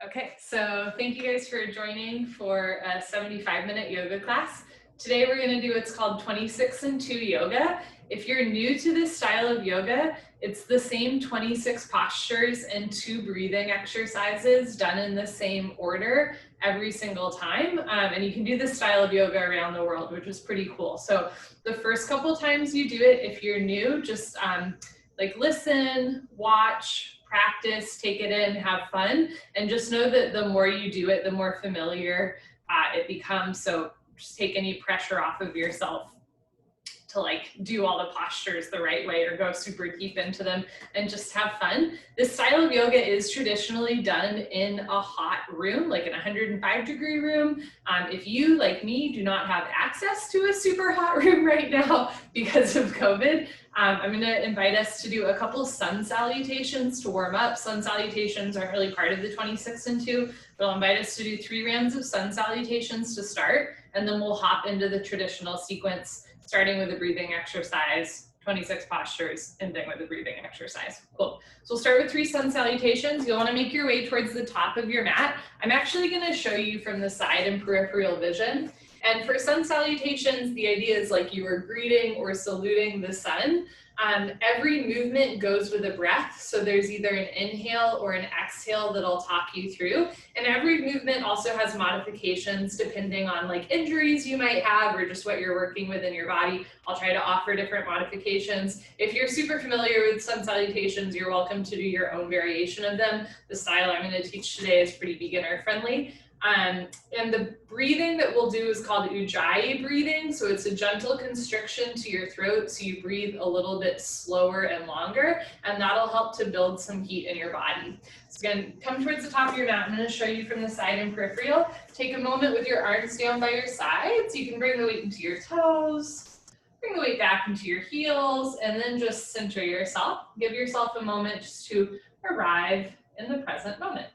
Okay, so thank you guys for joining for a 75-minute yoga class. Today we're going to do what's called 26 and 2 yoga. If you're new to this style of yoga, it's the same 26 postures and 2 breathing exercises done in the same order every single time. And you can do this style of yoga around the world, which is pretty cool. So the first couple times you do it, if you're new, just like listen, watch, practice, take it in, have fun, and just know that the more you do it, the more familiar it becomes. So just take any pressure off of yourself to like do all the postures the right way or go super deep into them, and just have fun. This style of yoga is traditionally done in a hot room, like an 105-degree room. If you, like me, do not have access to a super hot room right now because of COVID, I'm going to invite us to do a couple sun salutations to warm up. Sun salutations aren't really part of the 26 and 2, but I'll invite us to do 3 rounds of sun salutations to start, and then we'll hop into the traditional sequence, starting with a breathing exercise, 26 postures, ending with a breathing exercise. Cool. So we'll start with 3 sun salutations. You'll want to make your way towards the top of your mat. I'm actually going to show you from the side in peripheral vision. And for sun salutations, the idea is like you are greeting or saluting the sun. Every movement goes with a breath. So there's either an inhale or an exhale that I'll talk you through. And every movement also has modifications depending on like injuries you might have or just what you're working with in your body. I'll try to offer different modifications. If you're super familiar with sun salutations, you're welcome to do your own variation of them. The style I'm going to teach today is pretty beginner friendly. And the breathing that we'll do is called Ujjayi breathing. So it's a gentle constriction to your throat. So you breathe a little bit slower and longer, and that'll help to build some heat in your body. So again, come towards the top of your mat. I'm going to show you from the side and peripheral. Take a moment with your arms down by your sides. You can bring the weight into your toes, bring the weight back into your heels, and then just center yourself. Give yourself a moment just to arrive in the present moment.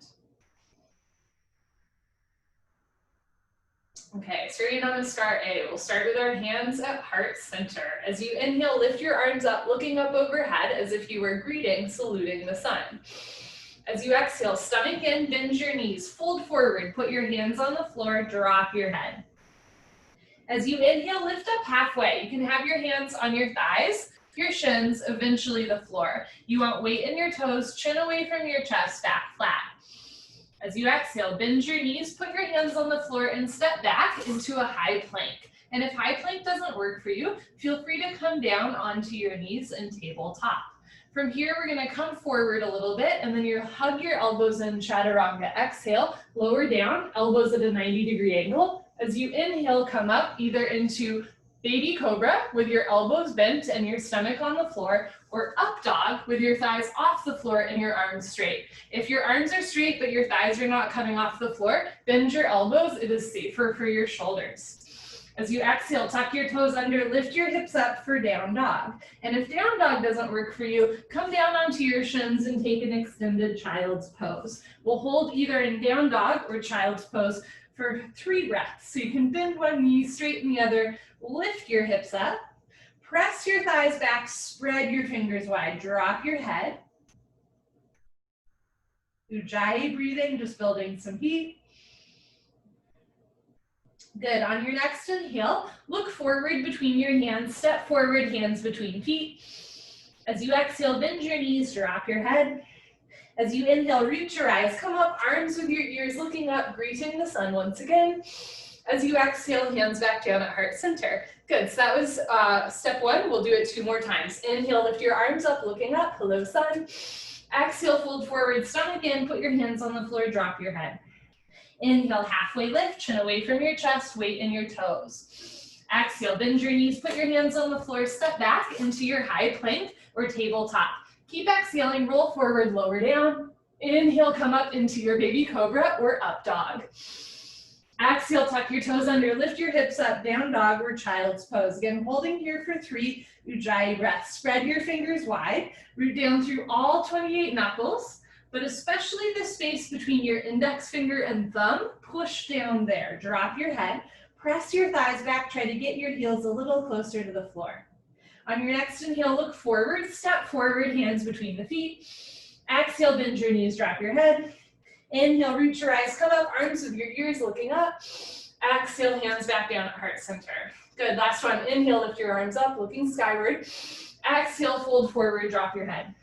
Okay, Surya Namaskar A. We'll start with our hands at heart center. As you inhale, lift your arms up, looking up overhead as if you were greeting, saluting the sun. As you exhale, stomach in, bend your knees, fold forward, put your hands on the floor, drop your head. As you inhale, lift up halfway. You can have your hands on your thighs, your shins, eventually the floor. You want weight in your toes, chin away from your chest, back flat. As you exhale, bend your knees, put your hands on the floor, and step back into a high plank. And if high plank doesn't work for you, feel free to come down onto your knees and tabletop. From here, we're going to come forward a little bit, and then you hug your elbows in chaturanga. Exhale, lower down, elbows at a 90-degree angle. As you inhale, come up either into baby cobra with your elbows bent and your stomach on the floor, or up dog with your thighs off the floor and your arms straight. If your arms are straight but your thighs are not coming off the floor, bend your elbows. It is safer for your shoulders. As you exhale, tuck your toes under, lift your hips up for down dog. And if down dog doesn't work for you, come down onto your shins and take an extended child's pose. We'll hold either in down dog or child's pose for 3 breaths. So you can bend one knee, straighten the other, lift your hips up, press your thighs back, spread your fingers wide, drop your head. Ujjayi breathing, just building some heat. Good. On your next inhale, look forward between your hands, step forward, hands between feet. As you exhale, bend your knees, drop your head. As you inhale, reach your eyes, come up, arms with your ears looking up, greeting the sun once again. As you exhale, hands back down at heart center. Good, so that was step 1. We'll do it 2 more times. Inhale, lift your arms up, looking up, hello sun. Exhale, fold forward, stomach in, put your hands on the floor, drop your head. Inhale, halfway lift, chin away from your chest, weight in your toes. Exhale, bend your knees, put your hands on the floor, step back into your high plank or tabletop. Keep exhaling, roll forward, lower down. Inhale, come up into your baby cobra or up dog. Exhale, tuck your toes under, lift your hips up, down dog or child's pose. Again, holding here for 3 Ujjayi breaths. Spread your fingers wide, root down through all 28 knuckles, but especially the space between your index finger and thumb, push down there. Drop your head, press your thighs back, try to get your heels a little closer to the floor. On your next inhale, look forward, step forward, hands between the feet. Exhale, bend your knees, drop your head. Inhale, reach your eyes, come up, arms with your ears looking up. Exhale, hands back down at heart center. Good, last one. Inhale, lift your arms up, looking skyward. Exhale, fold forward, drop your head.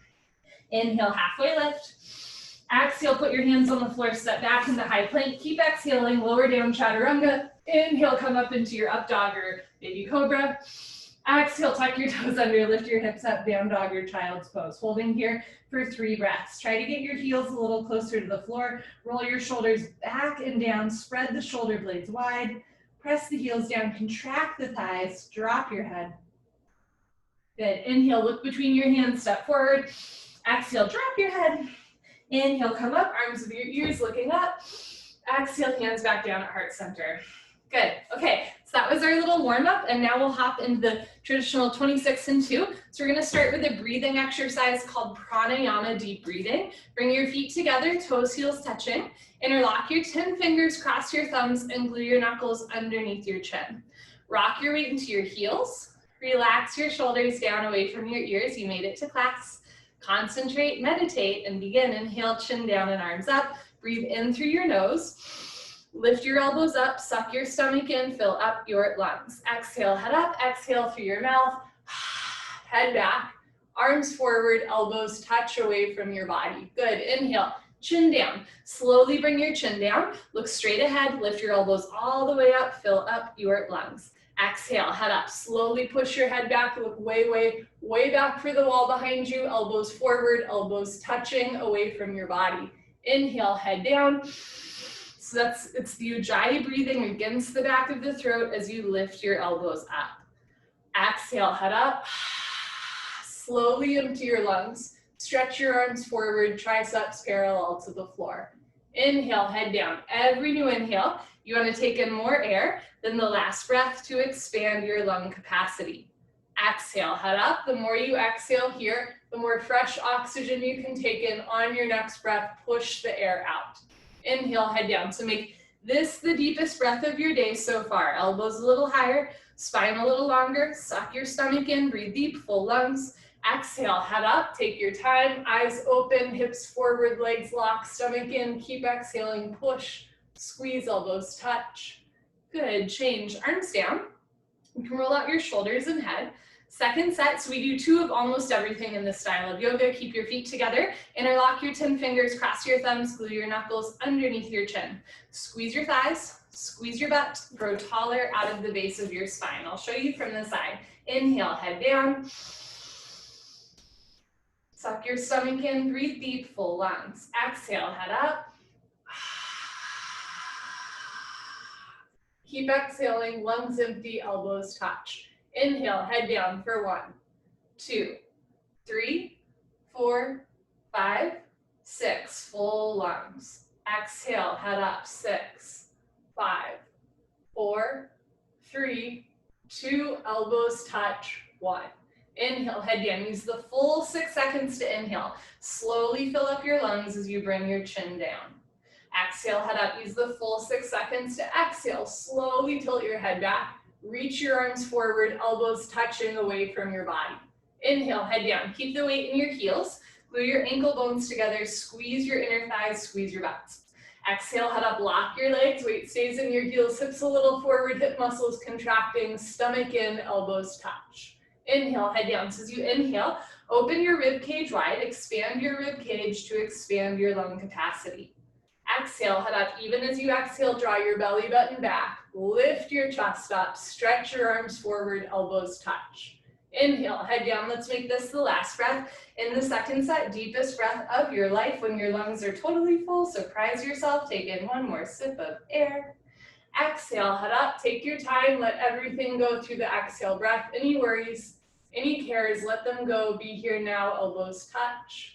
Inhale, halfway lift. Exhale, put your hands on the floor, step back into high plank. Keep exhaling, lower down chaturanga. Inhale, come up into your up dog or baby cobra. Exhale, tuck your toes under, lift your hips up, down dog or child's pose. Holding here for 3 breaths. Try to get your heels a little closer to the floor. Roll your shoulders back and down, spread the shoulder blades wide. Press the heels down, contract the thighs, drop your head. Good, inhale, look between your hands, step forward. Exhale, drop your head. Inhale, come up, arms with your ears looking up. Exhale, hands back down at heart center. Good, okay, so that was our little warm up, and now we'll hop into the traditional 26 and 2. So we're gonna start with a breathing exercise called pranayama deep breathing. Bring your feet together, toes, heels touching. Interlock your 10 fingers, cross your thumbs, and glue your knuckles underneath your chin. Rock your weight into your heels. Relax your shoulders down away from your ears. You made it to class. Concentrate, meditate, and begin. Inhale, chin down and arms up. Breathe in through your nose. Lift your elbows up, suck your stomach in, fill up your lungs. Exhale, head up, exhale through your mouth. Head back, arms forward, elbows touch away from your body. Good, inhale, chin down. Slowly bring your chin down, look straight ahead, lift your elbows all the way up, fill up your lungs. Exhale, head up, slowly push your head back, look way back for the wall behind you, elbows forward, elbows touching away from your body. Inhale, head down. So it's the Ujjayi breathing against the back of the throat as you lift your elbows up. Exhale, head up. Slowly empty your lungs. Stretch your arms forward, triceps parallel to the floor. Inhale, head down. Every new inhale, you want to take in more air than the last breath to expand your lung capacity. Exhale, head up. The more you exhale here, the more fresh oxygen you can take in on your next breath. Push the air out. Inhale, head down. So make this the deepest breath of your day so far. Elbows a little higher, spine a little longer. Suck your stomach in, breathe deep, full lungs. Exhale, head up, take your time, eyes open, hips forward, legs locked, stomach in. Keep exhaling, push, squeeze, elbows touch. Good, change, arms down. You can roll out your shoulders and head. Second set, so we do 2 of almost everything in this style of yoga. Keep your feet together, interlock your 10 fingers, cross your thumbs, glue your knuckles underneath your chin. Squeeze your thighs, squeeze your butt, grow taller out of the base of your spine. I'll show you from the side. Inhale, head down. Suck your stomach in, breathe deep, full lungs. Exhale, head up. Keep exhaling, lungs empty, elbows touch. Inhale, head down for 1, 2, 3, 4, 5, 6, full lungs. Exhale, head up, 6, 5, 4, 3, 2, elbows touch, 1. Inhale, head down. Use the full 6 seconds to inhale. Slowly fill up your lungs as you bring your chin down. Exhale, head up. Use the full 6 seconds to exhale. Slowly tilt your head back. Reach your arms forward, elbows touching away from your body. Inhale, head down. Keep the weight in your heels. Glue your ankle bones together. Squeeze your inner thighs, squeeze your butts. Exhale, head up, lock your legs. Weight stays in your heels, hips a little forward, hip muscles contracting, stomach in, elbows touch. Inhale, head down. So as you inhale, open your rib cage wide, expand your rib cage to expand your lung capacity. Exhale, head up. Even as you exhale, draw your belly button back. Lift your chest up. Stretch your arms forward, elbows touch. Inhale, head down. Let's make this the last breath. In the second set, deepest breath of your life. When your lungs are totally full, surprise yourself. Take in one more sip of air. Exhale, head up. Take your time. Let everything go through the exhale breath. Any worries, any cares, let them go. Be here now, elbows touch.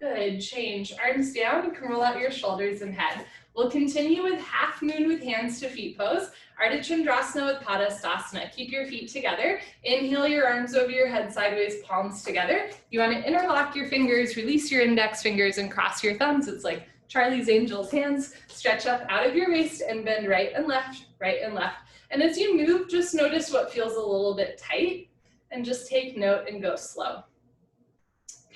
Good, change, arms down. You can roll out your shoulders and head. We'll continue with half moon with hands to feet pose, Ardha Chandrasana with Padastasana. Keep your feet together. Inhale your arms over your head sideways, palms together. You want to interlock your fingers, release your index fingers and cross your thumbs. It's like Charlie's Angels hands. Stretch up out of your waist and bend right and left, right and left. And as you move, just notice what feels a little bit tight and just take note and go slow.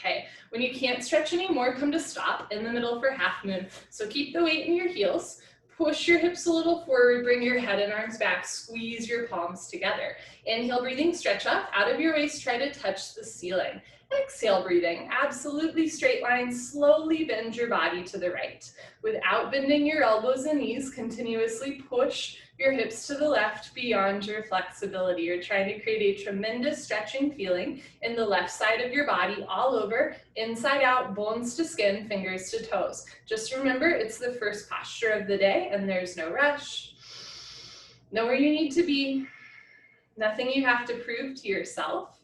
Okay, when you can't stretch anymore, come to stop in the middle for half moon. So keep the weight in your heels, push your hips a little forward, bring your head and arms back, squeeze your palms together. Inhale, breathing, stretch up, out of your waist, try to touch the ceiling. Exhale, breathing, absolutely straight line, slowly bend your body to the right. Without bending your elbows and knees, continuously push your hips to the left beyond your flexibility. You're trying to create a tremendous stretching feeling in the left side of your body, all over, inside out, bones to skin, fingers to toes. Just remember, it's the first posture of the day and there's no rush. Know where you need to be. Nothing you have to prove to yourself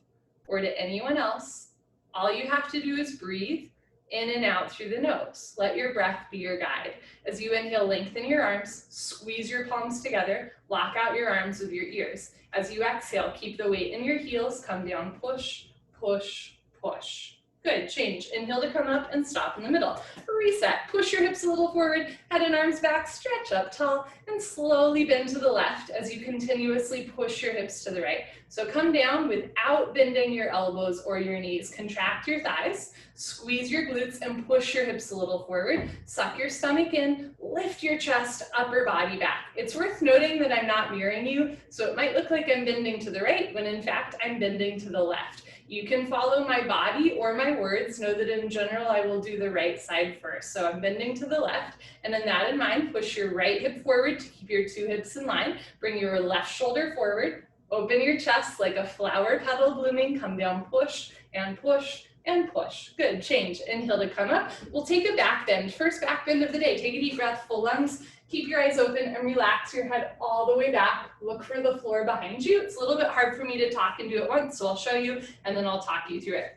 or to anyone else. All you have to do is breathe in and out through the nose. Let your breath be your guide. As you inhale, lengthen your arms, squeeze your palms together, lock out your arms with your ears. As you exhale, keep the weight in your heels, come down, push, push, push. Good, change. Inhale to come up and stop in the middle. Reset, push your hips a little forward, head and arms back, stretch up tall, and slowly bend to the left as you continuously push your hips to the right. So come down without bending your elbows or your knees. Contract your thighs, squeeze your glutes, and push your hips a little forward. Suck your stomach in, lift your chest, upper body back. It's worth noting that I'm not mirroring you, so it might look like I'm bending to the right, when in fact I'm bending to the left. You can follow my body or my words. Know that in general, I will do the right side first. So I'm bending to the left, and then that in mind, push your right hip forward to keep your two hips in line. Bring your left shoulder forward, open your chest like a flower petal blooming, come down, push and push and push. Good, change. Inhale to come up. We'll take a back bend, first back bend of the day. Take a deep breath, full lungs. Keep your eyes open and relax your head all the way back. Look for the floor behind you. It's a little bit hard for me to talk and do it once, so I'll show you and then I'll talk you through it.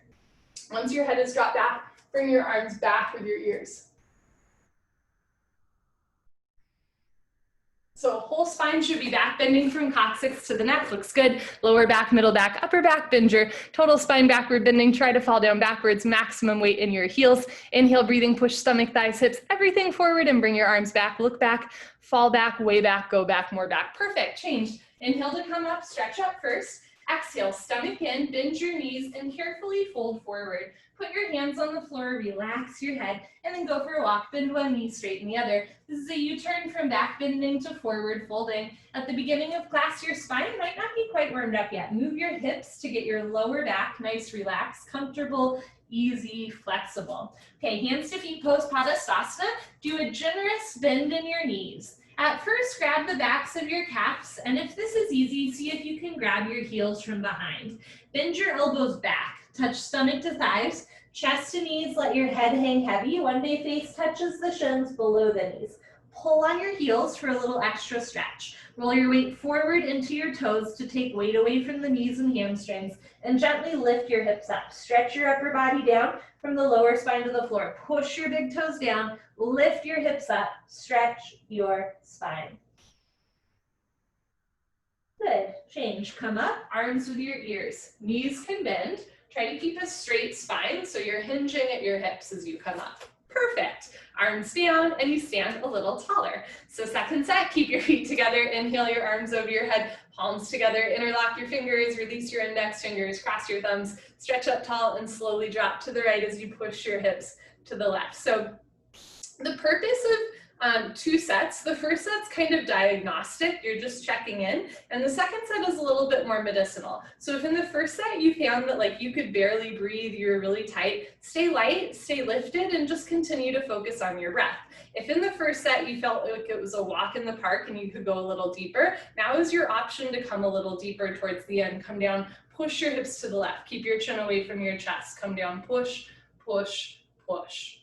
Once your head is dropped back, bring your arms back with your ears. So whole spine should be back bending from coccyx to the neck. Looks good. Lower back, middle back, upper back, bend your total spine backward bending. Try to fall down backwards, maximum weight in your heels. Inhale, breathing, push stomach, thighs, hips, everything forward and bring your arms back. Look back, fall back, way back, go back, more back. Perfect, change. Inhale to come up, stretch up first. Exhale, stomach in, bend your knees and carefully fold forward. Put your hands on the floor, relax your head, and then go for a walk. Bend one knee, straighten the other. This is a U-turn from back bending to forward folding. At the beginning of class, your spine might not be quite warmed up yet. Move your hips to get your lower back nice, relaxed, comfortable, easy, flexible. Okay, hands to feet pose, Padasana. Do a generous bend in your knees. At first, grab the backs of your calves, and if this is easy, see if you can grab your heels from behind. Bend your elbows back, touch stomach to thighs, chest to knees, let your head hang heavy. One day face touches the shins below the knees. Pull on your heels for a little extra stretch. Roll your weight forward into your toes to take weight away from the knees and hamstrings, and gently lift your hips up. Stretch your upper body down from the lower spine to the floor. Push your big toes down, lift your hips up, stretch your spine. Good, change, come up, arms with your ears. Knees can bend. Try to keep a straight spine so you're hinging at your hips as you come up. Perfect. Arms down and you stand a little taller. So second set, keep your feet together. Inhale your arms over your head, palms together, interlock your fingers, release your index fingers, cross your thumbs, stretch up tall and slowly drop to the right as you push your hips to the left. So the purpose of two sets, the first set's kind of diagnostic, you're just checking in, and the second set is a little bit more medicinal. So if in the first set you found that like you could barely breathe, you're really tight, stay light, stay lifted, and just continue to focus on your breath. If in the first set you felt like it was a walk in the park and you could go a little deeper, now is your option to come a little deeper towards the end. Come down, push your hips to the left, keep your chin away from your chest, come down, push, push, push.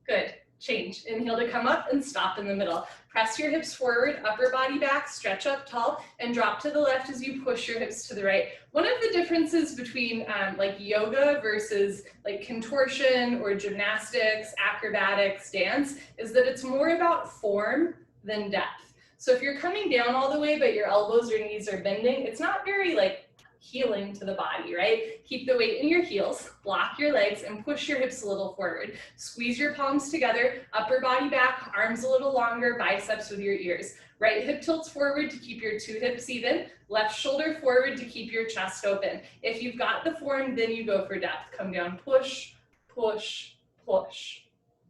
Good. Change. Inhale to come up and stop in the middle. Press your hips forward, upper body back, stretch up tall, and drop to the left as you push your hips to the right. One of the differences between like yoga versus like contortion or gymnastics, acrobatics, dance, is that it's more about form than depth. So if you're coming down all the way, but your elbows or knees are bending, it's not very like healing to the body, right? Keep the weight in your heels, block your legs, and push your hips a little forward. Squeeze your palms together, upper body back, arms a little longer, biceps with your ears. Right hip tilts forward to keep your two hips even, left shoulder forward to keep your chest open. If you've got the form, then you go for depth. Come down, push, push, push.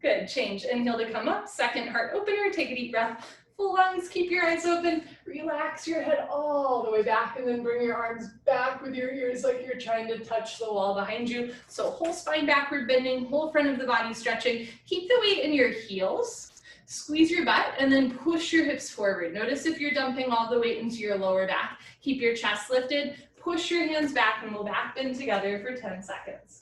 Good, change. Inhale to come up, second heart opener, take a deep breath. Full lungs, keep your eyes open, relax your head all the way back, and then bring your arms back with your ears like you're trying to touch the wall behind you. So whole spine backward bending, whole front of the body stretching. Keep the weight in your heels. Squeeze your butt and then push your hips forward. Notice if you're dumping all the weight into your lower back. Keep your chest lifted, push your hands back, and we'll back bend together for 10 seconds.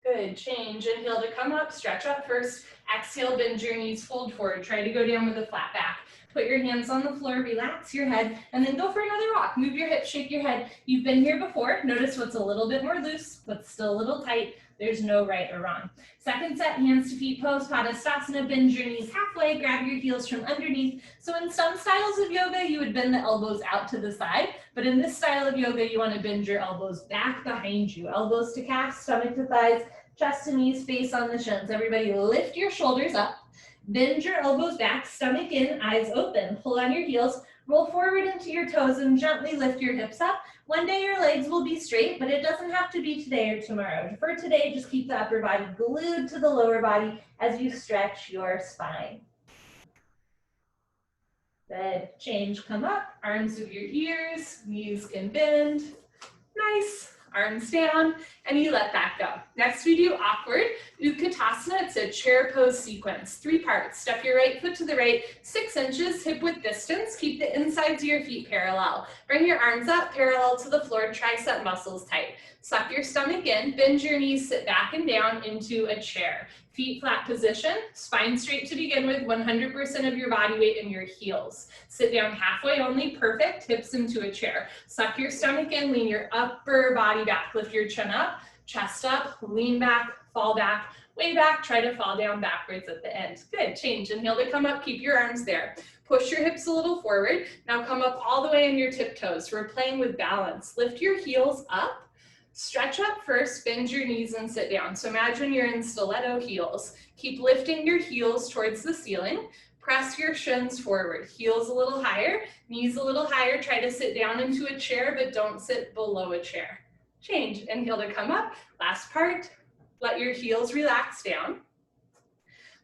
Good, change. Inhale to come up, stretch up first. Exhale, bend your knees, fold forward. Try to go down with a flat back. Put your hands on the floor, relax your head, and then go for another rock. Move your hips, shake your head. You've been here before. Notice what's a little bit more loose, but still a little tight. There's no right or wrong. Second set, hands to feet pose, Padastasana. Bend your knees halfway, grab your heels from underneath. So in some styles of yoga, you would bend the elbows out to the side, but in this style of yoga, you want to bend your elbows back behind you. Elbows to calves, stomach to thighs, chest to knees, face on the shins. Everybody lift your shoulders up, bend your elbows back, stomach in, eyes open. Pull on your heels, roll forward into your toes and gently lift your hips up. One day your legs will be straight, but it doesn't have to be today or tomorrow. For today, just keep the upper body glued to the lower body as you stretch your spine. Good, change, come up, arms of your ears, knees can bend. Nice. Arms down, and you let that go. Next we do awkward Utkatasana. It's a chair pose sequence. 3 parts. Step your right foot to the right, 6 inches, hip width distance. Keep the insides of your feet parallel. Bring your arms up parallel to the floor, tricep muscles tight. Suck your stomach in, bend your knees, sit back and down into a chair. Feet flat position, spine straight to begin with, 100% of your body weight in your heels. Sit down halfway only, perfect, hips into a chair. Suck your stomach in, lean your upper body back, lift your chin up, chest up, lean back, fall back, way back, try to fall down backwards at the end. Good, change, inhale to come up, keep your arms there. Push your hips a little forward, now come up all the way in your tiptoes. We're playing with balance. Lift your heels up. Stretch up first, bend your knees and sit down. So imagine you're in stiletto heels. Keep lifting your heels towards the ceiling. Press your shins forward, heels a little higher, knees a little higher. Try to sit down into a chair, but don't sit below a chair. Change, inhale to come up. Last part, let your heels relax down.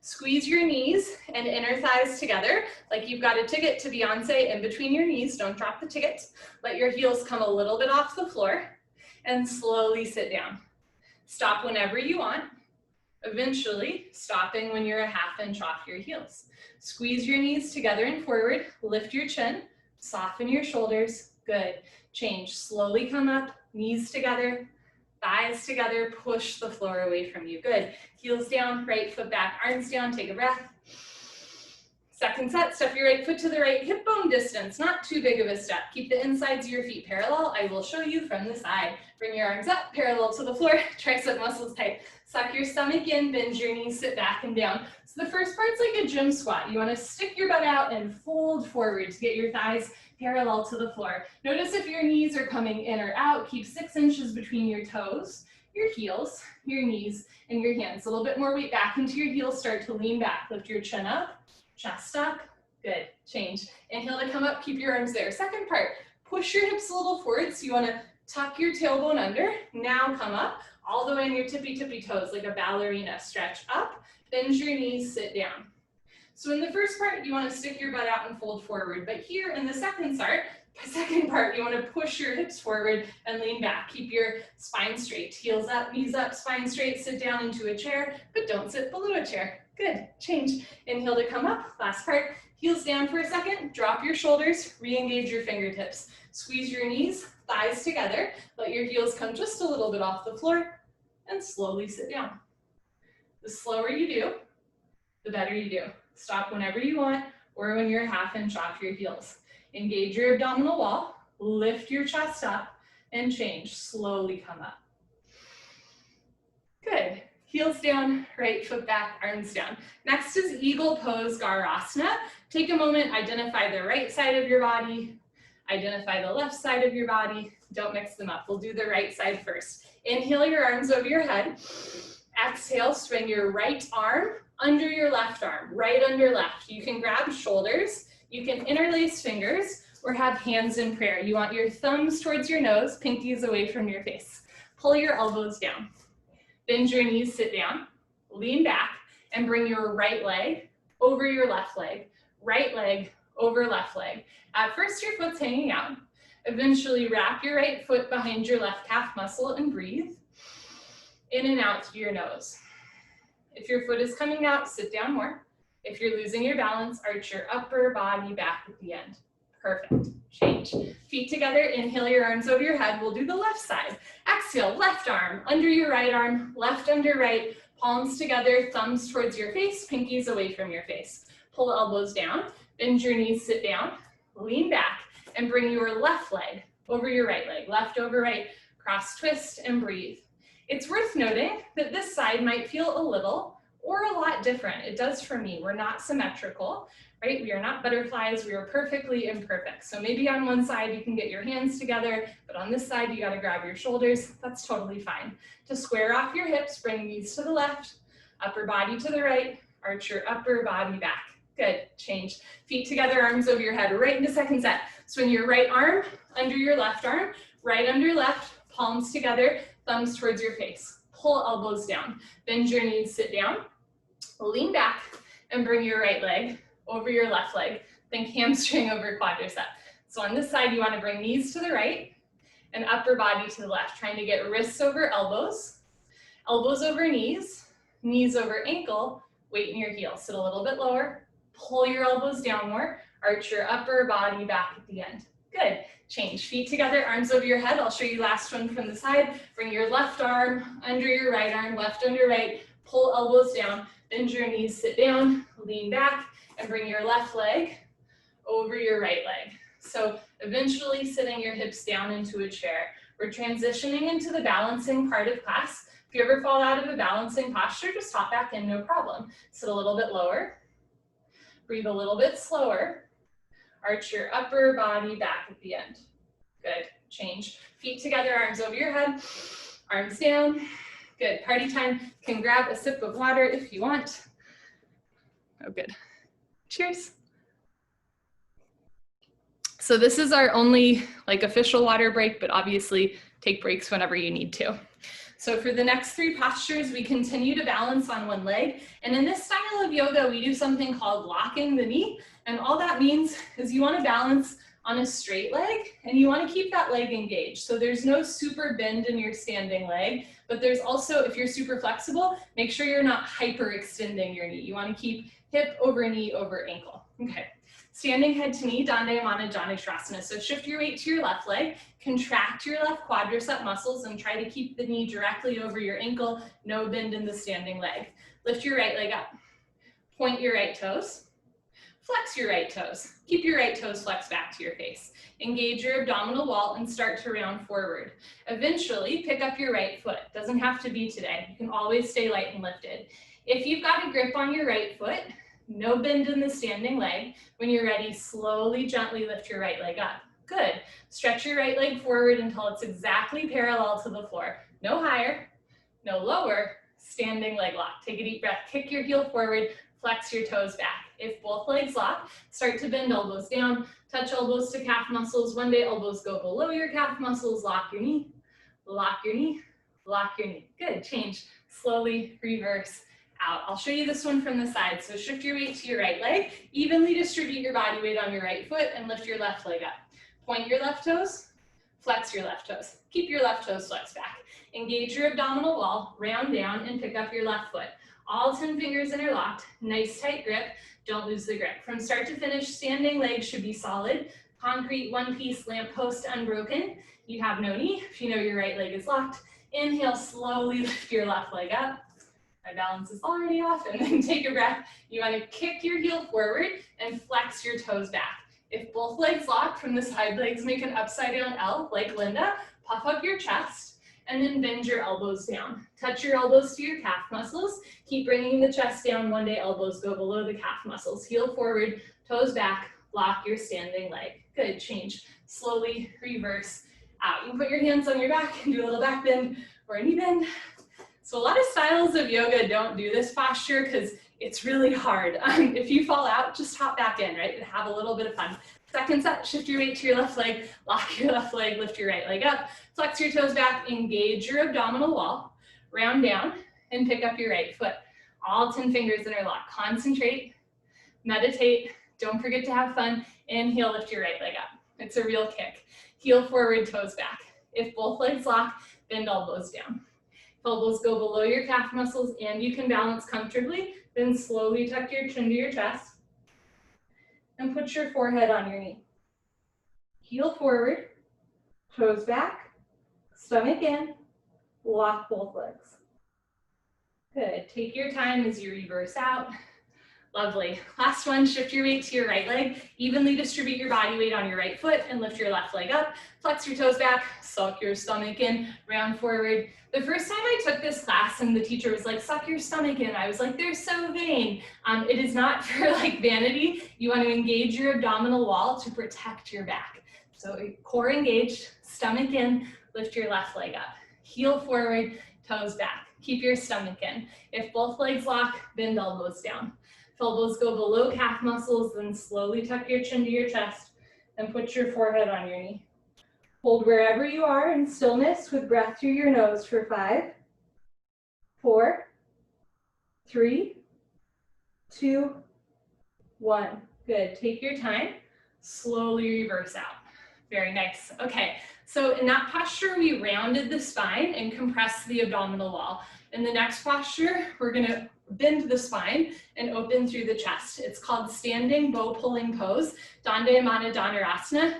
Squeeze your knees and inner thighs together like you've got a ticket to Beyonce in between your knees. Don't drop the ticket. Let your heels come a little bit off the floor. And slowly sit down. Stop whenever you want, eventually stopping when you're a ½ inch off your heels. Squeeze your knees together and forward, lift your chin, soften your shoulders, good. Change, slowly come up, knees together, thighs together, push the floor away from you, good. Heels down, right foot back, arms down, take a breath. Second set, step your right foot to the right, hip bone distance, not too big of a step. Keep the insides of your feet parallel. I will show you from the side. Bring your arms up, parallel to the floor, tricep muscles tight. Suck your stomach in, bend your knees, sit back and down. So the first part's like a gym squat. You wanna stick your butt out and fold forward to get your thighs parallel to the floor. Notice if your knees are coming in or out, keep 6 inches between your toes, your heels, your knees, and your hands. A little bit more weight back into your heels, start to lean back, lift your chin up. Chest up, good, change. Inhale to come up, keep your arms there. Second part, push your hips a little forward. So you wanna tuck your tailbone under. Now come up, all the way in your tippy toes, like a ballerina. Stretch up, bend your knees, sit down. So in the first part, you wanna stick your butt out and fold forward. But here in the second part, you wanna push your hips forward and lean back. Keep your spine straight, heels up, knees up, spine straight, sit down into a chair, but don't sit below a chair. Good, change. Inhale to come up, last part. Heels down for a second, drop your shoulders, re-engage your fingertips. Squeeze your knees, thighs together, let your heels come just a little bit off the floor, and slowly sit down. The slower you do, the better you do. Stop whenever you want, or when you're ½ inch off your heels. Engage your abdominal wall, lift your chest up, and change. Slowly come up. Good. Heels down, right foot back, arms down. Next is Eagle Pose Garasana. Take a moment, identify the right side of your body, identify the left side of your body. Don't mix them up. We'll do the right side first. Inhale your arms over your head. Exhale, swing your right arm under your left arm, right under left. You can grab shoulders, you can interlace fingers, or have hands in prayer. You want your thumbs towards your nose, pinkies away from your face. Pull your elbows down. Bend your knees, sit down, lean back, and bring your right leg over your left leg. Right leg over left leg. At first, your foot's hanging out. Eventually, wrap your right foot behind your left calf muscle and breathe in and out through your nose. If your foot is coming out, sit down more. If you're losing your balance, arch your upper body back at the end. Perfect. Change. Feet together, inhale your arms over your head. We'll do the left side. Exhale, left arm under your right arm, left under right, palms together, thumbs towards your face, pinkies away from your face. Pull elbows down, bend your knees, sit down, lean back, and bring your left leg over your right leg. Left over right, cross twist and breathe. It's worth noting that this side might feel a little or a lot different. It does for me. We're not symmetrical, right? We are not butterflies. We are perfectly imperfect. So maybe on one side you can get your hands together, but on this side you got to grab your shoulders. That's totally fine. To square off your hips, bring knees to the left, upper body to the right, arch your upper body back. Good. Change. Feet together, arms over your head. Right into second set. Swing your right arm under your left arm, right under left, palms together, thumbs towards your face. Pull elbows down. Bend your knees, sit down. Lean back and bring your right leg over your left leg. Think hamstring over quadricep. So on this side, you want to bring knees to the right and upper body to the left, trying to get wrists over elbows, elbows over knees, knees over ankle, weight in your heels. Sit a little bit lower, pull your elbows down more, arch your upper body back at the end. Good. Change. Feet together, arms over your head. I'll show you last one from the side. Bring your left arm under your right arm, left under right, pull elbows down, bend your knees, sit down, lean back, and bring your left leg over your right leg. So eventually sitting your hips down into a chair. We're transitioning into the balancing part of class. If you ever fall out of a balancing posture, just hop back in, no problem. Sit a little bit lower, breathe a little bit slower, arch your upper body back at the end. Good. Change. Feet together, arms over your head, arms down. Good. Party time. Can grab a sip of water if you want. Oh, good. Cheers. So this is our only official water break, but obviously take breaks whenever you need to. So for the next 3 postures, we continue to balance on one leg. And in this style of yoga, we do something called locking the knee. And all that means is you want to balance on a straight leg and you want to keep that leg engaged. So there's no super bend in your standing leg, but there's also, if you're super flexible, make sure you're not hyperextending your knee. You want to keep hip over knee over ankle. Okay. Standing head to knee, Dandayamana Janushrasana. So shift your weight to your left leg, contract your left quadricep muscles and try to keep the knee directly over your ankle, no bend in the standing leg. Lift your right leg up, point your right toes, flex your right toes. Keep your right toes flexed back to your face. Engage your abdominal wall and start to round forward. Eventually, pick up your right foot. Doesn't have to be today. You can always stay light and lifted. If you've got a grip on your right foot, no bend in the standing leg. When you're ready, slowly, gently lift your right leg up. Good. Stretch your right leg forward until it's exactly parallel to the floor. No higher, no lower, standing leg lock. Take a deep breath, kick your heel forward, flex your toes back. If both legs lock, start to bend elbows down, touch elbows to calf muscles. One day elbows go below your calf muscles, lock your knee, lock your knee, lock your knee. Good, change. Slowly reverse out. I'll show you this one from the side. So shift your weight to your right leg, evenly distribute your body weight on your right foot and lift your left leg up. Point your left toes, flex your left toes. Keep your left toes flexed back. Engage your abdominal wall, round down and pick up your left foot. All 10 fingers interlocked, nice tight grip, don't lose the grip. From start to finish, standing legs should be solid. Concrete, one piece, lamp post unbroken. You have no knee if you know your right leg is locked. Inhale, slowly lift your left leg up. My balance is already off, and then take a breath. You want to kick your heel forward and flex your toes back. If both legs lock from the side legs, make an upside down L like Linda, puff up your chest, and then bend your elbows down. Touch your elbows to your calf muscles. Keep bringing the chest down. One day elbows go below the calf muscles. Heel forward, toes back, lock your standing leg. Good, change. Slowly reverse out. You can put your hands on your back and do a little back bend or a knee bend. So a lot of styles of yoga don't do this posture because it's really hard. If you fall out, just hop back in, right? And have a little bit of fun. Second set, shift your weight to your left leg, lock your left leg, lift your right leg up, flex your toes back, engage your abdominal wall, round down, and pick up your right foot. All 10 fingers interlock. Concentrate, meditate, don't forget to have fun. Inhale, lift your right leg up. It's a real kick. Heel forward, toes back. If both legs lock, bend elbows down. If elbows go below your calf muscles and you can balance comfortably, then slowly tuck your chin to your chest and put your forehead on your knee. Heel forward, toes back, stomach in, lock both legs. Good, take your time as you reverse out. Lovely. Last one, shift your weight to your right leg, evenly distribute your body weight on your right foot and lift your left leg up, flex your toes back, suck your stomach in, round forward. The first time I took this class and the teacher was like, suck your stomach in, I was like, they're so vain. It is not for like vanity. You want to engage your abdominal wall to protect your back. So core engaged, stomach in, lift your left leg up. Heel forward, toes back. Keep your stomach in. If both legs lock, bend elbows down. If elbows go below calf muscles, then slowly tuck your chin to your chest and put your forehead on your knee. Hold wherever you are in stillness with breath through your nose for 5, 4, 3, 2, 1. Good. Take your time. Slowly reverse out. Very nice. Okay, so in that posture, we rounded the spine and compressed the abdominal wall. In the next posture, we're gonna bend the spine and open through the chest. It's called standing bow pulling pose, Dandayamana Dhanurasana.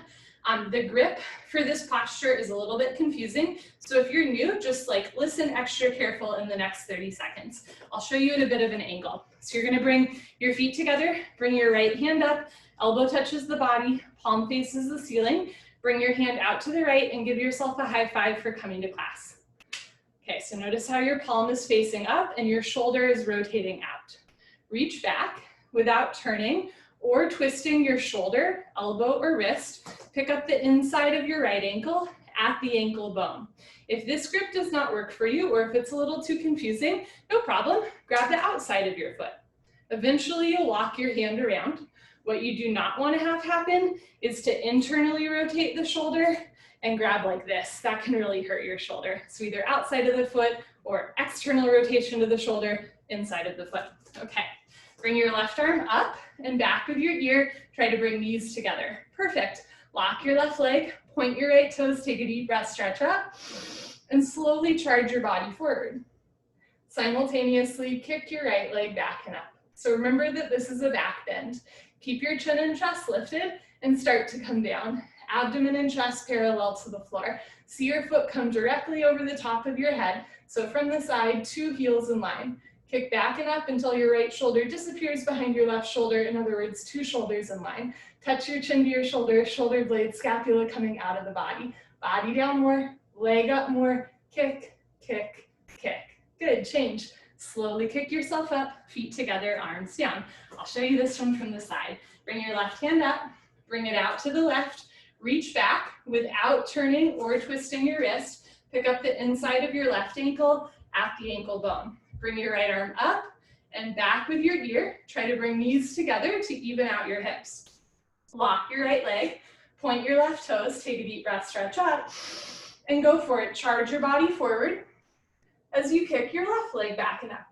The grip for this posture is a little bit confusing. So if you're new, just like listen extra careful in the next 30 seconds. I'll show you at a bit of an angle. So you're gonna bring your feet together, bring your right hand up, elbow touches the body, palm faces the ceiling, bring your hand out to the right and give yourself a high five for coming to class. Okay, so notice how your palm is facing up and your shoulder is rotating out. Reach back without turning or twisting your shoulder, elbow, or wrist. Pick up the inside of your right ankle at the ankle bone. If this grip does not work for you or if it's a little too confusing, no problem, grab the outside of your foot. Eventually you'll walk your hand around. What you do not want to have happen is to internally rotate the shoulder and grab like this. That can really hurt your shoulder. So either outside of the foot or external rotation of the shoulder, inside of the foot. Okay, bring your left arm up and back with your ear. Try to bring these together. Perfect. Lock your left leg, point your right toes, take a deep breath, stretch up, and slowly charge your body forward. Simultaneously kick your right leg back and up. So remember that this is a back bend. Keep your chin and chest lifted and start to come down. Abdomen and chest parallel to the floor. See your foot come directly over the top of your head. So from the side, 2 heels in line. Kick back and up until your right shoulder disappears behind your left shoulder. In other words, 2 shoulders in line. Touch your chin to your shoulder, shoulder blade, scapula coming out of the body. Body down more, leg up more, kick, kick, kick. Good, change. Slowly kick yourself up, feet together, arms down. I'll show you this one from the side. Bring your left hand up, bring it out to the left, reach back without turning or twisting your wrist. Pick up the inside of your left ankle at the ankle bone. Bring your right arm up and back with your ear. Try to bring knees together to even out your hips. Lock your right leg, point your left toes, take a deep breath, stretch up, and go for it. Charge your body forward as you kick your left leg back and up.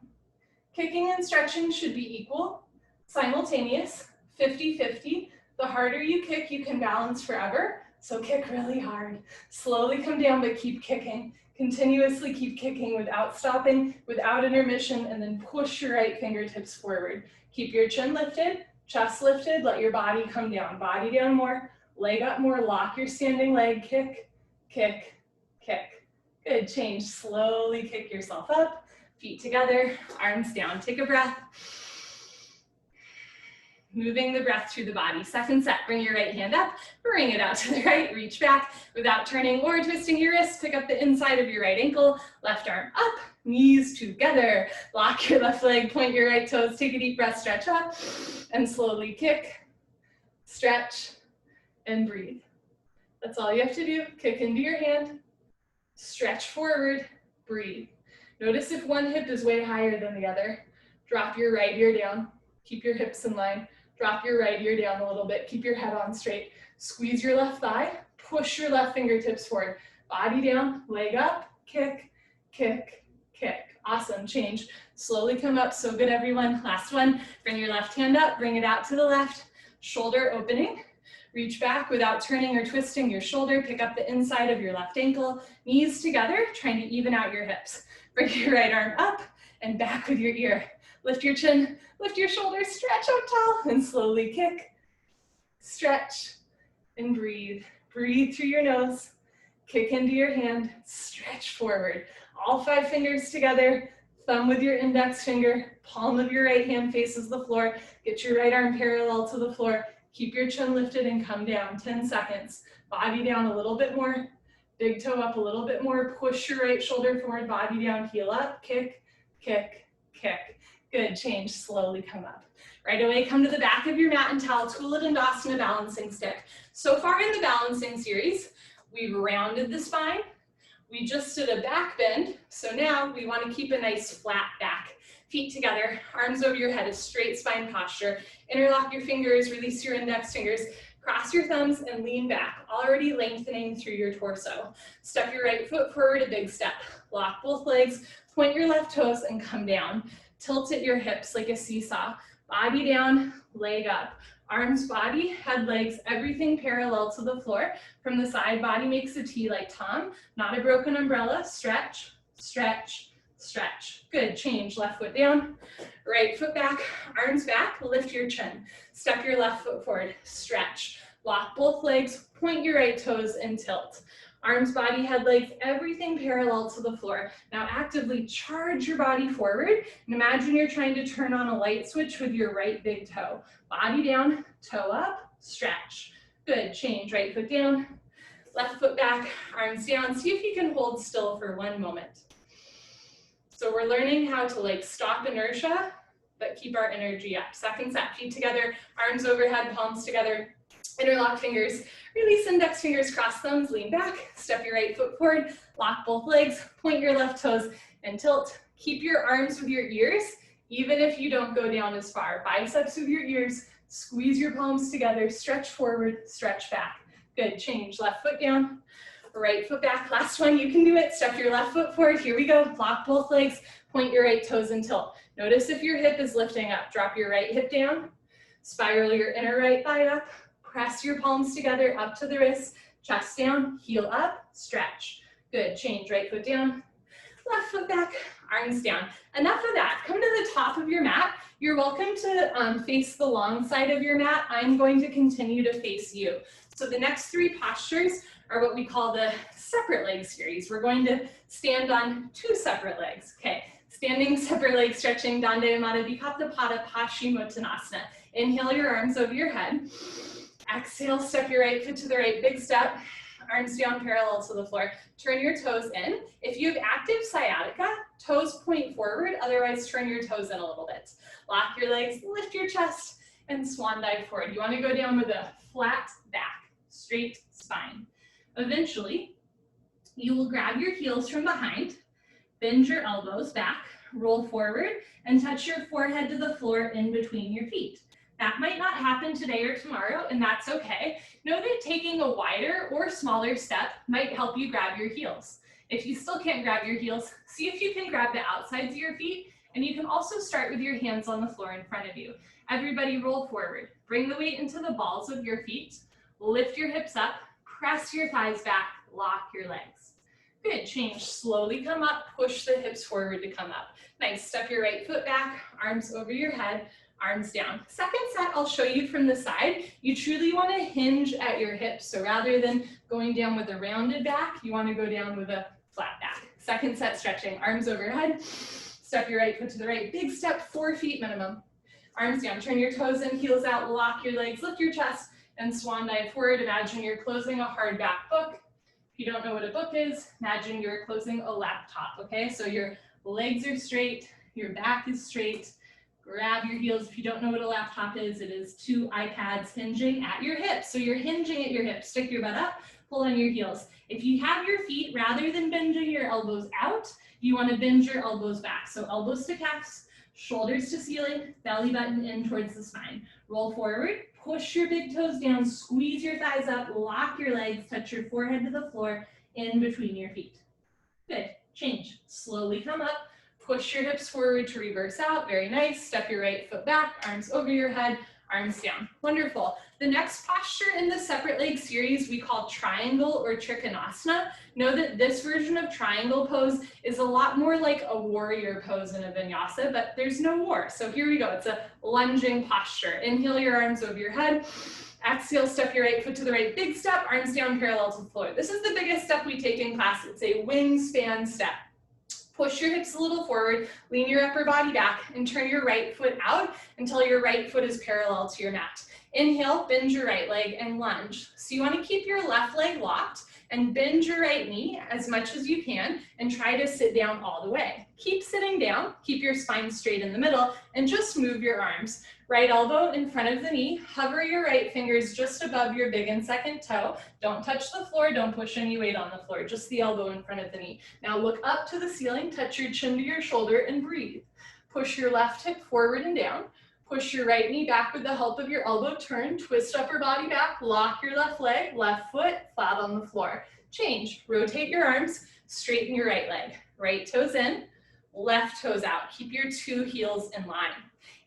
Kicking and stretching should be equal, simultaneous, 50-50. The harder you kick, you can balance forever. So kick really hard. Slowly come down, but keep kicking. Continuously keep kicking without stopping, without intermission, and then push your right fingertips forward. Keep your chin lifted, chest lifted, let your body come down. Body down more, leg up more, lock your standing leg, kick, kick, kick. Good, change. Slowly kick yourself up, feet together, arms down. Take a breath. Moving the breath through the body. Second set, bring your right hand up, bring it out to the right, reach back without turning or twisting your wrist. Pick up the inside of your right ankle, left arm up, knees together. Lock your left leg, point your right toes, take a deep breath, stretch up, and slowly kick, stretch, and breathe. That's all you have to do. Kick into your hand, stretch forward, breathe. Notice if one hip is way higher than the other. Drop your right ear down. Keep your hips in line. Drop your right ear down a little bit. Keep your head on straight. Squeeze your left thigh. Push your left fingertips forward. Body down, leg up, kick, kick, kick. Awesome, change. Slowly come up, so good everyone. Last one, bring your left hand up, bring it out to the left. Shoulder opening. Reach back without turning or twisting your shoulder. Pick up the inside of your left ankle. Knees together, trying to even out your hips. Bring your right arm up and back with your ear. Lift your chin, lift your shoulders, stretch up tall, and slowly kick, stretch, and breathe. Breathe through your nose, kick into your hand, stretch forward. All 5 fingers together, thumb with your index finger, palm of your right hand faces the floor. Get your right arm parallel to the floor. Keep your chin lifted and come down, 10 seconds. Body down a little bit more, big toe up a little bit more. Push your right shoulder forward, body down, heel up, kick, kick, kick. Good, change, slowly come up. Right away, come to the back of your mat and towel, Tula Dandasana balancing stick. So far in the balancing series, we've rounded the spine. We just did a back bend. So now we want to keep a nice flat back. Feet together, arms over your head, a straight spine posture. Interlock your fingers, release your index fingers, cross your thumbs and lean back, already lengthening through your torso. Step your right foot forward, a big step. Lock both legs, point your left toes and come down. Tilt at your hips like a seesaw. Body down, leg up. Arms, body, head, legs, everything parallel to the floor. From the side, body makes a T like Tom, not a broken umbrella. Stretch, stretch, stretch. Good, change, left foot down, right foot back, arms back, lift your chin. Step your left foot forward, stretch. Lock both legs, point your right toes and tilt. Arms, body, head, legs, everything parallel to the floor. Now actively charge your body forward and imagine you're trying to turn on a light switch with your right big toe. Body down, toe up, stretch. Good, change, right foot down, left foot back, arms down. See if you can hold still for 1 moment. So we're learning how to stop inertia, but keep our energy up. Second set, feet together, arms overhead, palms together, interlock fingers, release index fingers, cross thumbs, lean back, step your right foot forward, lock both legs, point your left toes and tilt. Keep your arms with your ears, even if you don't go down as far. Biceps with your ears, squeeze your palms together, stretch forward, stretch back. Good, change, left foot down, right foot back. Last one, you can do it. Step your left foot forward, here we go. Lock both legs, point your right toes and tilt. Notice if your hip is lifting up, drop your right hip down, spiral your inner right thigh up, press your palms together up to the wrists, chest down, heel up, stretch. Good, change, right foot down, left foot back, arms down. Enough of that, come to the top of your mat. You're welcome to face the long side of your mat. I'm going to continue to face you. So the next 3 postures are what we call the separate leg series. We're going to stand on 2 separate legs. Okay, standing separate leg stretching, Dande Madhavikatta Pada Paschimottanasana. Inhale your arms over your head. Exhale, step your right foot to the right, big step, arms down parallel to the floor. Turn your toes in. If you have active sciatica, toes point forward, otherwise turn your toes in a little bit. Lock your legs, lift your chest, and swan dive forward. You want to go down with a flat back, straight spine. Eventually, you will grab your heels from behind, bend your elbows back, roll forward, and touch your forehead to the floor in between your feet. That might not happen today or tomorrow, and that's okay. Know that taking a wider or smaller step might help you grab your heels. If you still can't grab your heels, see if you can grab the outsides of your feet, and you can also start with your hands on the floor in front of you. Everybody roll forward. Bring the weight into the balls of your feet. Lift your hips up, press your thighs back, lock your legs. Good, change, slowly come up, push the hips forward to come up. Nice, step your right foot back, arms over your head, arms down. Second set, I'll show you from the side. You truly want to hinge at your hips. So rather than going down with a rounded back, you want to go down with a flat back. Second set stretching, arms overhead. Step your right foot to the right. Big step, 4 feet minimum. Arms down, turn your toes in, heels out, lock your legs, lift your chest, and swan dive forward. Imagine you're closing a hardback book. If you don't know what a book is, imagine you're closing a laptop, okay? So your legs are straight, your back is straight. Grab your heels. If you don't know what a laptop is, it is 2 iPads hinging at your hips. So you're hinging at your hips. Stick your butt up, pull on your heels. If you have your feet, rather than bending your elbows out, you want to bend your elbows back. So elbows to calves, shoulders to ceiling, belly button in towards the spine. Roll forward, push your big toes down, squeeze your thighs up, lock your legs, touch your forehead to the floor, in between your feet. Good, change. Slowly come up, push your hips forward to reverse out, very nice. Step your right foot back, arms over your head, arms down. Wonderful. The next posture in the separate leg series we call triangle or trikonasana. Know that this version of triangle pose is a lot more like a warrior pose in a vinyasa, but there's no war. So here we go. It's a lunging posture. Inhale your arms over your head. Exhale, step your right foot to the right, big step, arms down parallel to the floor. This is the biggest step we take in class. It's a wingspan step. Push your hips a little forward, lean your upper body back, and turn your right foot out until your right foot is parallel to your mat. Inhale, bend your right leg and lunge. So you want to keep your left leg locked and bend your right knee as much as you can and try to sit down all the way. Keep sitting down, keep your spine straight in the middle, and just move your arms. Right elbow in front of the knee, hover your right fingers just above your big and second toe. Don't touch the floor, don't push any weight on the floor, just the elbow in front of the knee. Now look up to the ceiling, touch your chin to your shoulder and breathe. Push your left hip forward and down. Push your right knee back with the help of your elbow, turn, twist upper body back, lock your left leg, left foot flat on the floor. Change, rotate your arms, straighten your right leg. Right toes in, left toes out. Keep your two heels in line.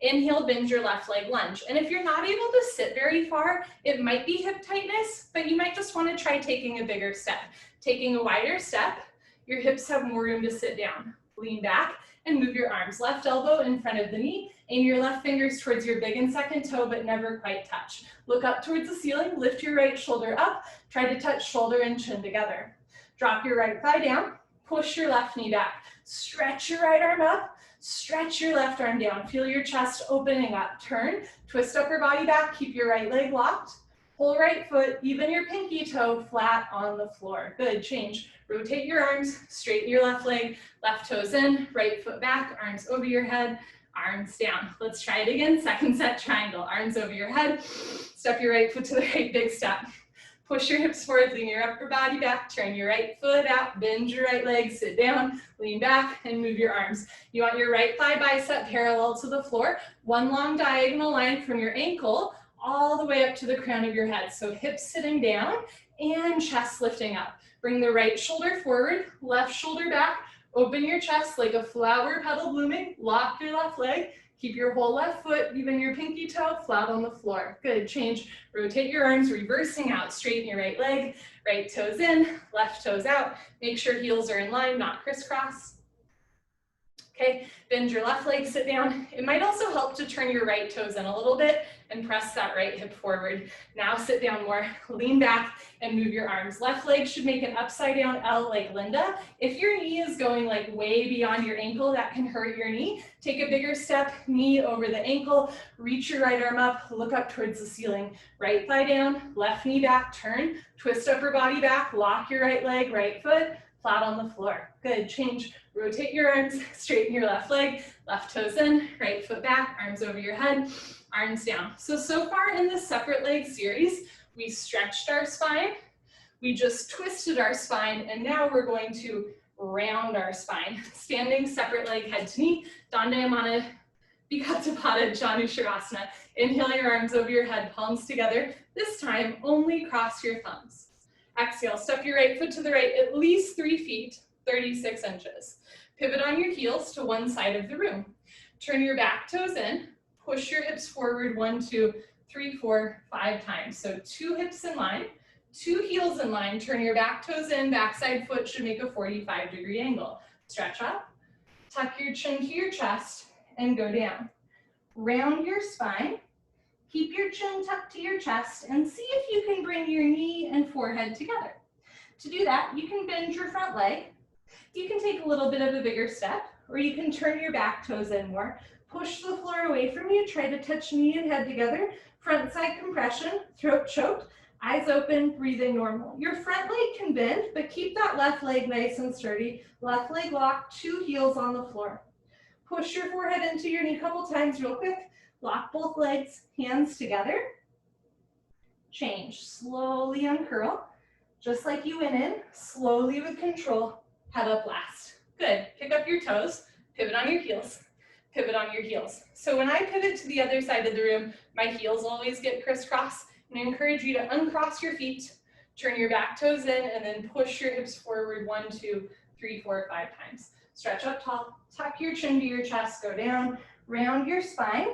Inhale, bend your left leg, lunge. And if you're not able to sit very far, it might be hip tightness, but you might just want to try taking a bigger step. Taking a wider step, your hips have more room to sit down. Lean back and move your arms. Left elbow in front of the knee, aim your left fingers towards your big and second toe, but never quite touch. Look up towards the ceiling, lift your right shoulder up, try to touch shoulder and chin together. Drop your right thigh down, push your left knee back. Stretch your right arm up, stretch your left arm down. Feel your chest opening up. Turn, twist upper body back, keep your right leg locked. Whole right foot, even your pinky toe flat on the floor. Good, change. Rotate your arms, straighten your left leg, left toes in, right foot back, arms over your head, arms down. Let's try it again. Second set triangle. Arms over your head, step your right foot to the right, big step. Push your hips forward, lean your upper body back, turn your right foot out, bend your right leg, sit down, lean back, and move your arms. You want your right thigh bicep parallel to the floor, one long diagonal line from your ankle all the way up to the crown of your head. So hips sitting down and chest lifting up. Bring the right shoulder forward, left shoulder back, open your chest like a flower petal blooming, lock your left leg, keep your whole left foot, even your pinky toe, flat on the floor. Good, change. Rotate your arms, reversing out, straighten your right leg, right toes in, left toes out. Make sure heels are in line, not crisscross. Okay, bend your left leg, sit down. It might also help to turn your right toes in a little bit and press that right hip forward. Now sit down more, lean back and move your arms. Left leg should make an upside down L like Linda. If your knee is going like way beyond your ankle, that can hurt your knee. Take a bigger step, knee over the ankle, reach your right arm up, look up towards the ceiling. Right thigh down, left knee back, turn, twist upper body back, lock your right leg, right foot, flat on the floor. Good, change. Rotate your arms, straighten your left leg, left toes in, right foot back, arms over your head, arms down. So far in this separate leg series, we stretched our spine, we just twisted our spine, and now we're going to round our spine. Standing separate leg, head to knee, Dandayamana Bikattapada Janusharasana. Inhale your arms over your head, palms together. This time, only cross your thumbs. Exhale, step your right foot to the right at least 3 feet, 36 inches. Pivot on your heels to one side of the room. Turn your back toes in, push your hips forward 1, 2, 3, 4, 5 times. So 2 hips in line, 2 heels in line, turn your back toes in, backside foot should make a 45-degree angle. Stretch up, tuck your chin to your chest, and go down. Round your spine, keep your chin tucked to your chest, and see if you can bring your knee and forehead together. To do that, you can bend your front leg. You can take a little bit of a bigger step, or you can turn your back toes in more. Push the floor away from you, try to touch knee and head together. Front side compression, throat choked, eyes open, breathing normal. Your front leg can bend, but keep that left leg nice and sturdy. Left leg locked, 2 heels on the floor. Push your forehead into your knee a couple times real quick. Lock both legs, hands together. Change, slowly uncurl. Just like you went in, slowly with control, head up last. Good, pick up your toes, pivot on your heels, pivot on your heels. So when I pivot to the other side of the room, my heels always get crisscross, and I encourage you to uncross your feet, turn your back toes in, and then push your hips forward 1, 2, 3, 4, 5 times. Stretch up tall, tuck your chin to your chest, go down, round your spine,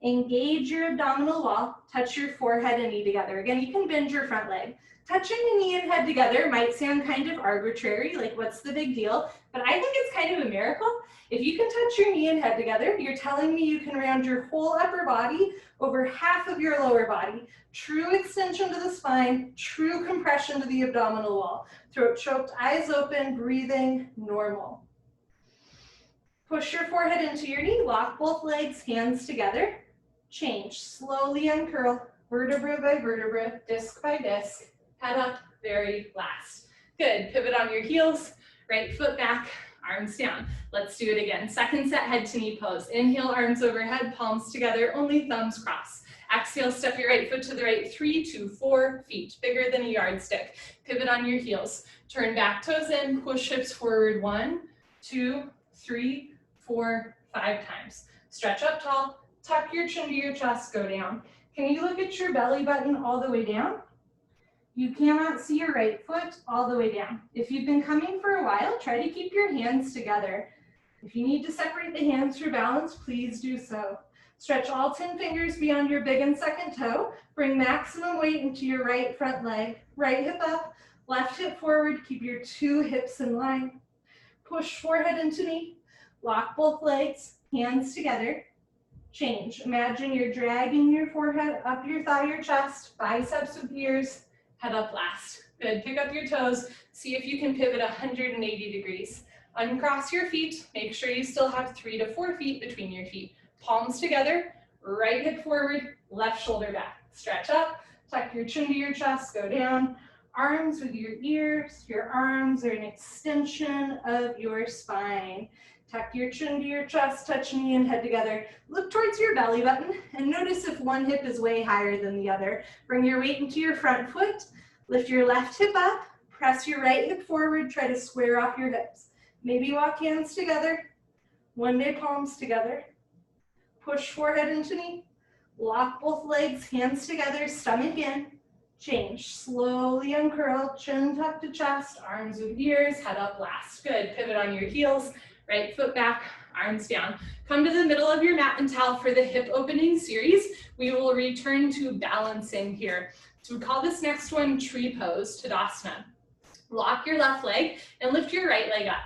engage your abdominal wall, touch your forehead and knee together. Again, you can bend your front leg. Touching the knee and head together might sound kind of arbitrary, like what's the big deal? But I think it's kind of a miracle. If you can touch your knee and head together, you're telling me you can round your whole upper body over half of your lower body. True extension to the spine, true compression to the abdominal wall. Throat choked, eyes open, breathing normal. Push your forehead into your knee, lock both legs, hands together. Change, slowly uncurl, vertebra by vertebra, disc by disc. Head up, very last. Good, pivot on your heels, right foot back, arms down. Let's do it again. Second set, head to knee pose. Inhale, arms overhead, palms together, only thumbs cross. Exhale, step your right foot to the right, 3 to 4 feet, bigger than a yardstick. Pivot on your heels. Turn back toes in, push hips forward, 1, 2, 3, 4, 5 times. Stretch up tall, tuck your chin to your chest, go down. Can you look at your belly button all the way down? You cannot see your right foot all the way down. If you've been coming for a while, try to keep your hands together. If you need to separate the hands for balance, please do so. Stretch all 10 fingers beyond your big and second toe. Bring maximum weight into your right front leg. Right hip up, left hip forward. Keep your 2 hips in line. Push forehead into knee. Lock both legs, hands together. Change. Imagine you're dragging your forehead up your thigh, your chest, biceps with ears. Head up last. Good, pick up your toes. See if you can pivot 180 degrees. Uncross your feet. Make sure you still have 3 to 4 feet between your feet. Palms together, right hip forward, left shoulder back. Stretch up, tuck your chin to your chest, go down. Arms with your ears. Your arms are an extension of your spine. Tuck your chin to your chest, touch knee and head together. Look towards your belly button and notice if one hip is way higher than the other. Bring your weight into your front foot. Lift your left hip up. Press your right hip forward. Try to square off your hips. Maybe walk hands together. One day palms together. Push forehead into knee. Lock both legs, hands together, stomach in. Change. Slowly uncurl, chin tucked to chest, arms with ears, head up last. Good. Pivot on your heels. Right foot back, arms down. Come to the middle of your mat and towel for the hip opening series. We will return to balancing here. So we call this next one tree pose, Tadasana. Lock your left leg and lift your right leg up.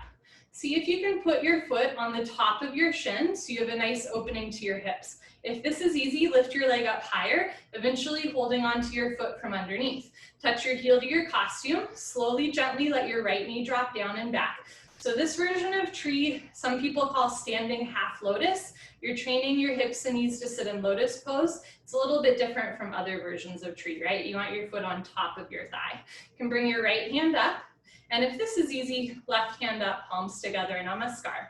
See if you can put your foot on the top of your shin so you have a nice opening to your hips. If this is easy, lift your leg up higher, eventually holding onto your foot from underneath. Touch your heel to your costume. Slowly, gently let your right knee drop down and back. So this version of tree, some people call standing half lotus. You're training your hips and knees to sit in lotus pose. It's a little bit different from other versions of tree, right? You want your foot on top of your thigh. You can bring your right hand up. And if this is easy, left hand up, palms together, namaskar.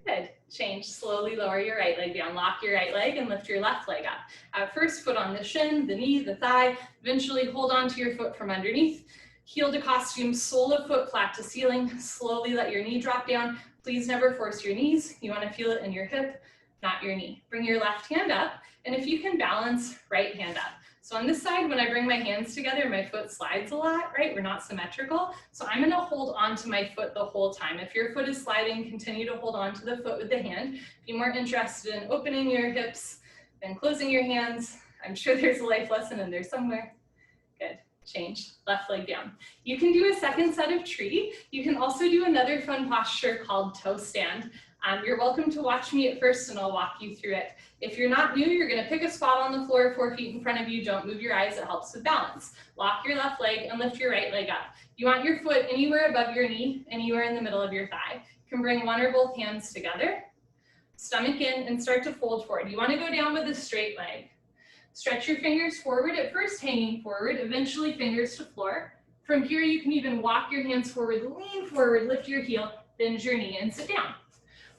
Good. Change. Slowly lower your right leg down. Lock your right leg and lift your left leg up. At first, foot on the shin, the knee, the thigh. Eventually, hold on to your foot from underneath. Heel to costume, sole of foot flat to ceiling. Slowly let your knee drop down. Please never force your knees. You want to feel it in your hip, not your knee. Bring your left hand up, and if you can balance, right hand up. So on this side, when I bring my hands together, my foot slides a lot, right? We're not symmetrical. So I'm gonna hold on to my foot the whole time. If your foot is sliding, continue to hold on to the foot with the hand. If you're more interested in opening your hips than closing your hands, I'm sure there's a life lesson in there somewhere. Good. Change, left leg down. You can do a second set of tree. You can also do another fun posture called toe stand. You're welcome to watch me at first and I'll walk you through it. If you're not new, you're gonna pick a spot on the floor 4 feet in front of you. Don't move your eyes, it helps with balance. Lock your left leg and lift your right leg up. You want your foot anywhere above your knee, anywhere in the middle of your thigh. You can bring one or both hands together, stomach in, and start to fold forward. You wanna go down with a straight leg. Stretch your fingers forward, at first hanging forward, eventually fingers to floor. From here, you can even walk your hands forward, lean forward, lift your heel, bend your knee, and sit down.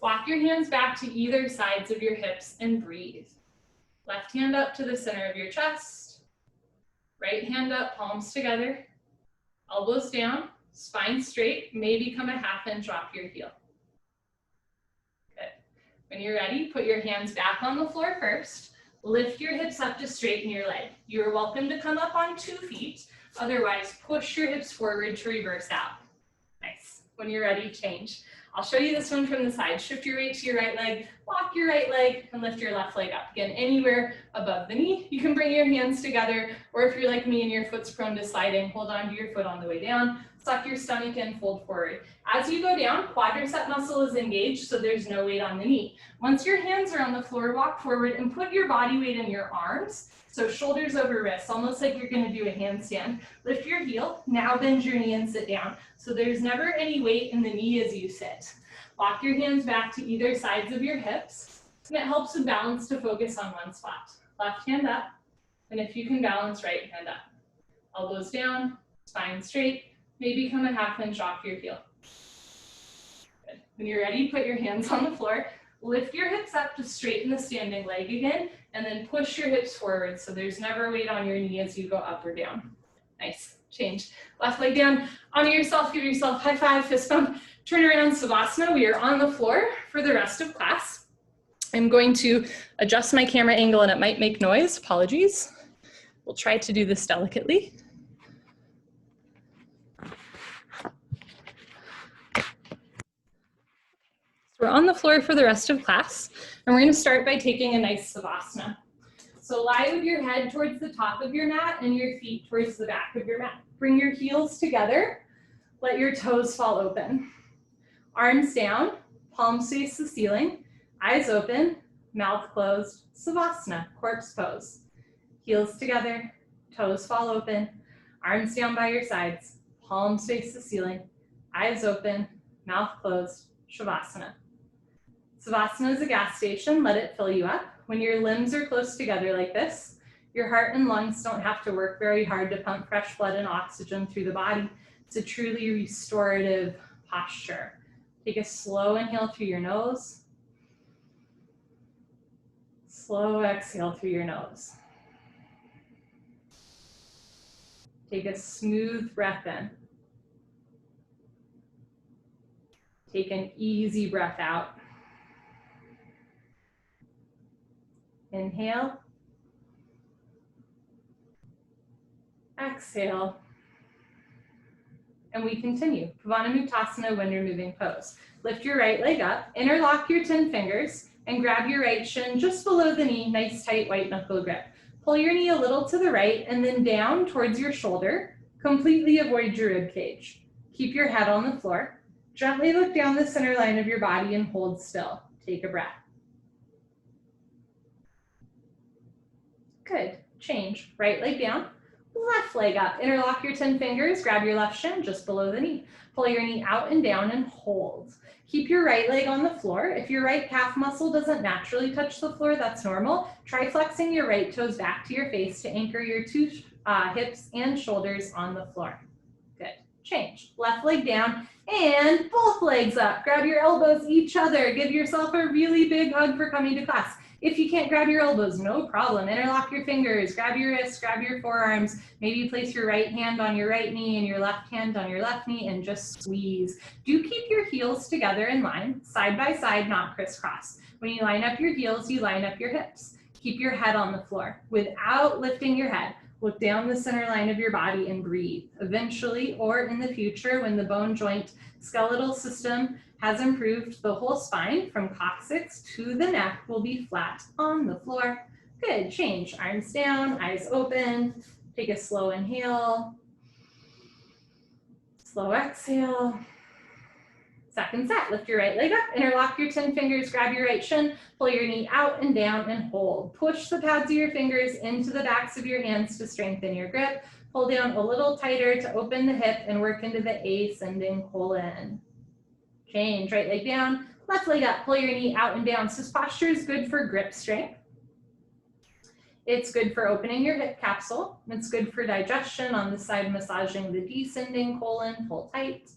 Walk your hands back to either sides of your hips and breathe. Left hand up to the center of your chest. Right hand up, palms together. elbows down, spine straight, maybe come a half inch off your heel. Good. When you're ready, put your hands back on the floor first. Lift your hips up to straighten your leg. You're welcome to come up on 2 feet. Otherwise, push your hips forward to reverse out. Nice. When you're ready, change. I'll show you this one from the side. Shift your weight to your right leg, lock your right leg, and lift your left leg up. Again, anywhere above the knee. You can bring your hands together, or if you're like me and your foot's prone to sliding, hold on to your foot on the way down. Suck your stomach in, fold forward. As you go down, quadricep muscle is engaged, so there's no weight on the knee. Once your hands are on the floor, walk forward and put your body weight in your arms. So shoulders over wrists, almost like you're gonna do a handstand. Lift your heel, now bend your knee and sit down. So there's never any weight in the knee as you sit. Walk your hands back to either sides of your hips, and it helps with balance to focus on one spot. Left hand up, and if you can balance, right hand up. Elbows down, spine straight, maybe come a half inch off your heel. Good. When you're ready, put your hands on the floor. Lift your hips up to straighten the standing leg again, and then push your hips forward so there's never weight on your knee as you go up or down. Nice, change. Left leg down, honor yourself, give yourself high five, fist bump, turn around, Savasana. We are on the floor for the rest of class. I'm going to adjust my camera angle and it might make noise, apologies. We'll try to do this delicately. We're on the floor for the rest of class, and we're going to start by taking a nice Savasana. So lie with your head towards the top of your mat and your feet towards the back of your mat. Bring your heels together, let your toes fall open. Arms down, palms face the ceiling, eyes open, mouth closed, Savasana, corpse pose. Heels together, toes fall open, arms down by your sides, palms face the ceiling, eyes open, mouth closed, Shavasana. Savasana is a gas station, let it fill you up. When your limbs are close together like this, your heart and lungs don't have to work very hard to pump fresh blood and oxygen through the body. It's a truly restorative posture. Take a slow inhale through your nose. Slow exhale through your nose. Take a smooth breath in. Take an easy breath out. Inhale. Exhale. And we continue. Pavanamuktasana, when you're moving pose. Lift your right leg up, interlock your 10 fingers, and grab your right shin just below the knee, nice tight white knuckle grip. Pull your knee a little to the right and then down towards your shoulder. Completely avoid your rib cage. Keep your head on the floor. Gently look down the center line of your body and hold still. Take a breath. Good. Change. Right leg down, left leg up. Interlock your 10 fingers, grab your left shin just below the knee. Pull your knee out and down and hold. Keep your right leg on the floor. If your right calf muscle doesn't naturally touch the floor, that's normal. Try flexing your right toes back to your face to anchor your 2 hips and shoulders on the floor. Good. Change. Left leg down and both legs up. Grab your elbows each other. Give yourself a really big hug for coming to class. If you can't grab your elbows, no problem. Interlock your fingers, grab your wrists, grab your forearms. Maybe place your right hand on your right knee and your left hand on your left knee and just squeeze. Do keep your heels together in line, side by side, not crisscross. When you line up your heels, you line up your hips. Keep your head on the floor without lifting your head. Look down the center line of your body and breathe. Eventually, or in the future, when the bone joint skeletal system has improved, the whole spine from coccyx to the neck will be flat on the floor. Good, change. Arms down, eyes open. Take a slow inhale. Slow exhale. Second set, lift your right leg up, interlock your 10 fingers, grab your right shin, pull your knee out and down and hold. Push the pads of your fingers into the backs of your hands to strengthen your grip. Pull down a little tighter to open the hip and work into the ascending colon. Change, right leg down, left leg up, pull your knee out and down. So this posture is good for grip strength. It's good for opening your hip capsule. It's good for digestion on the side, massaging the descending colon, pull tight.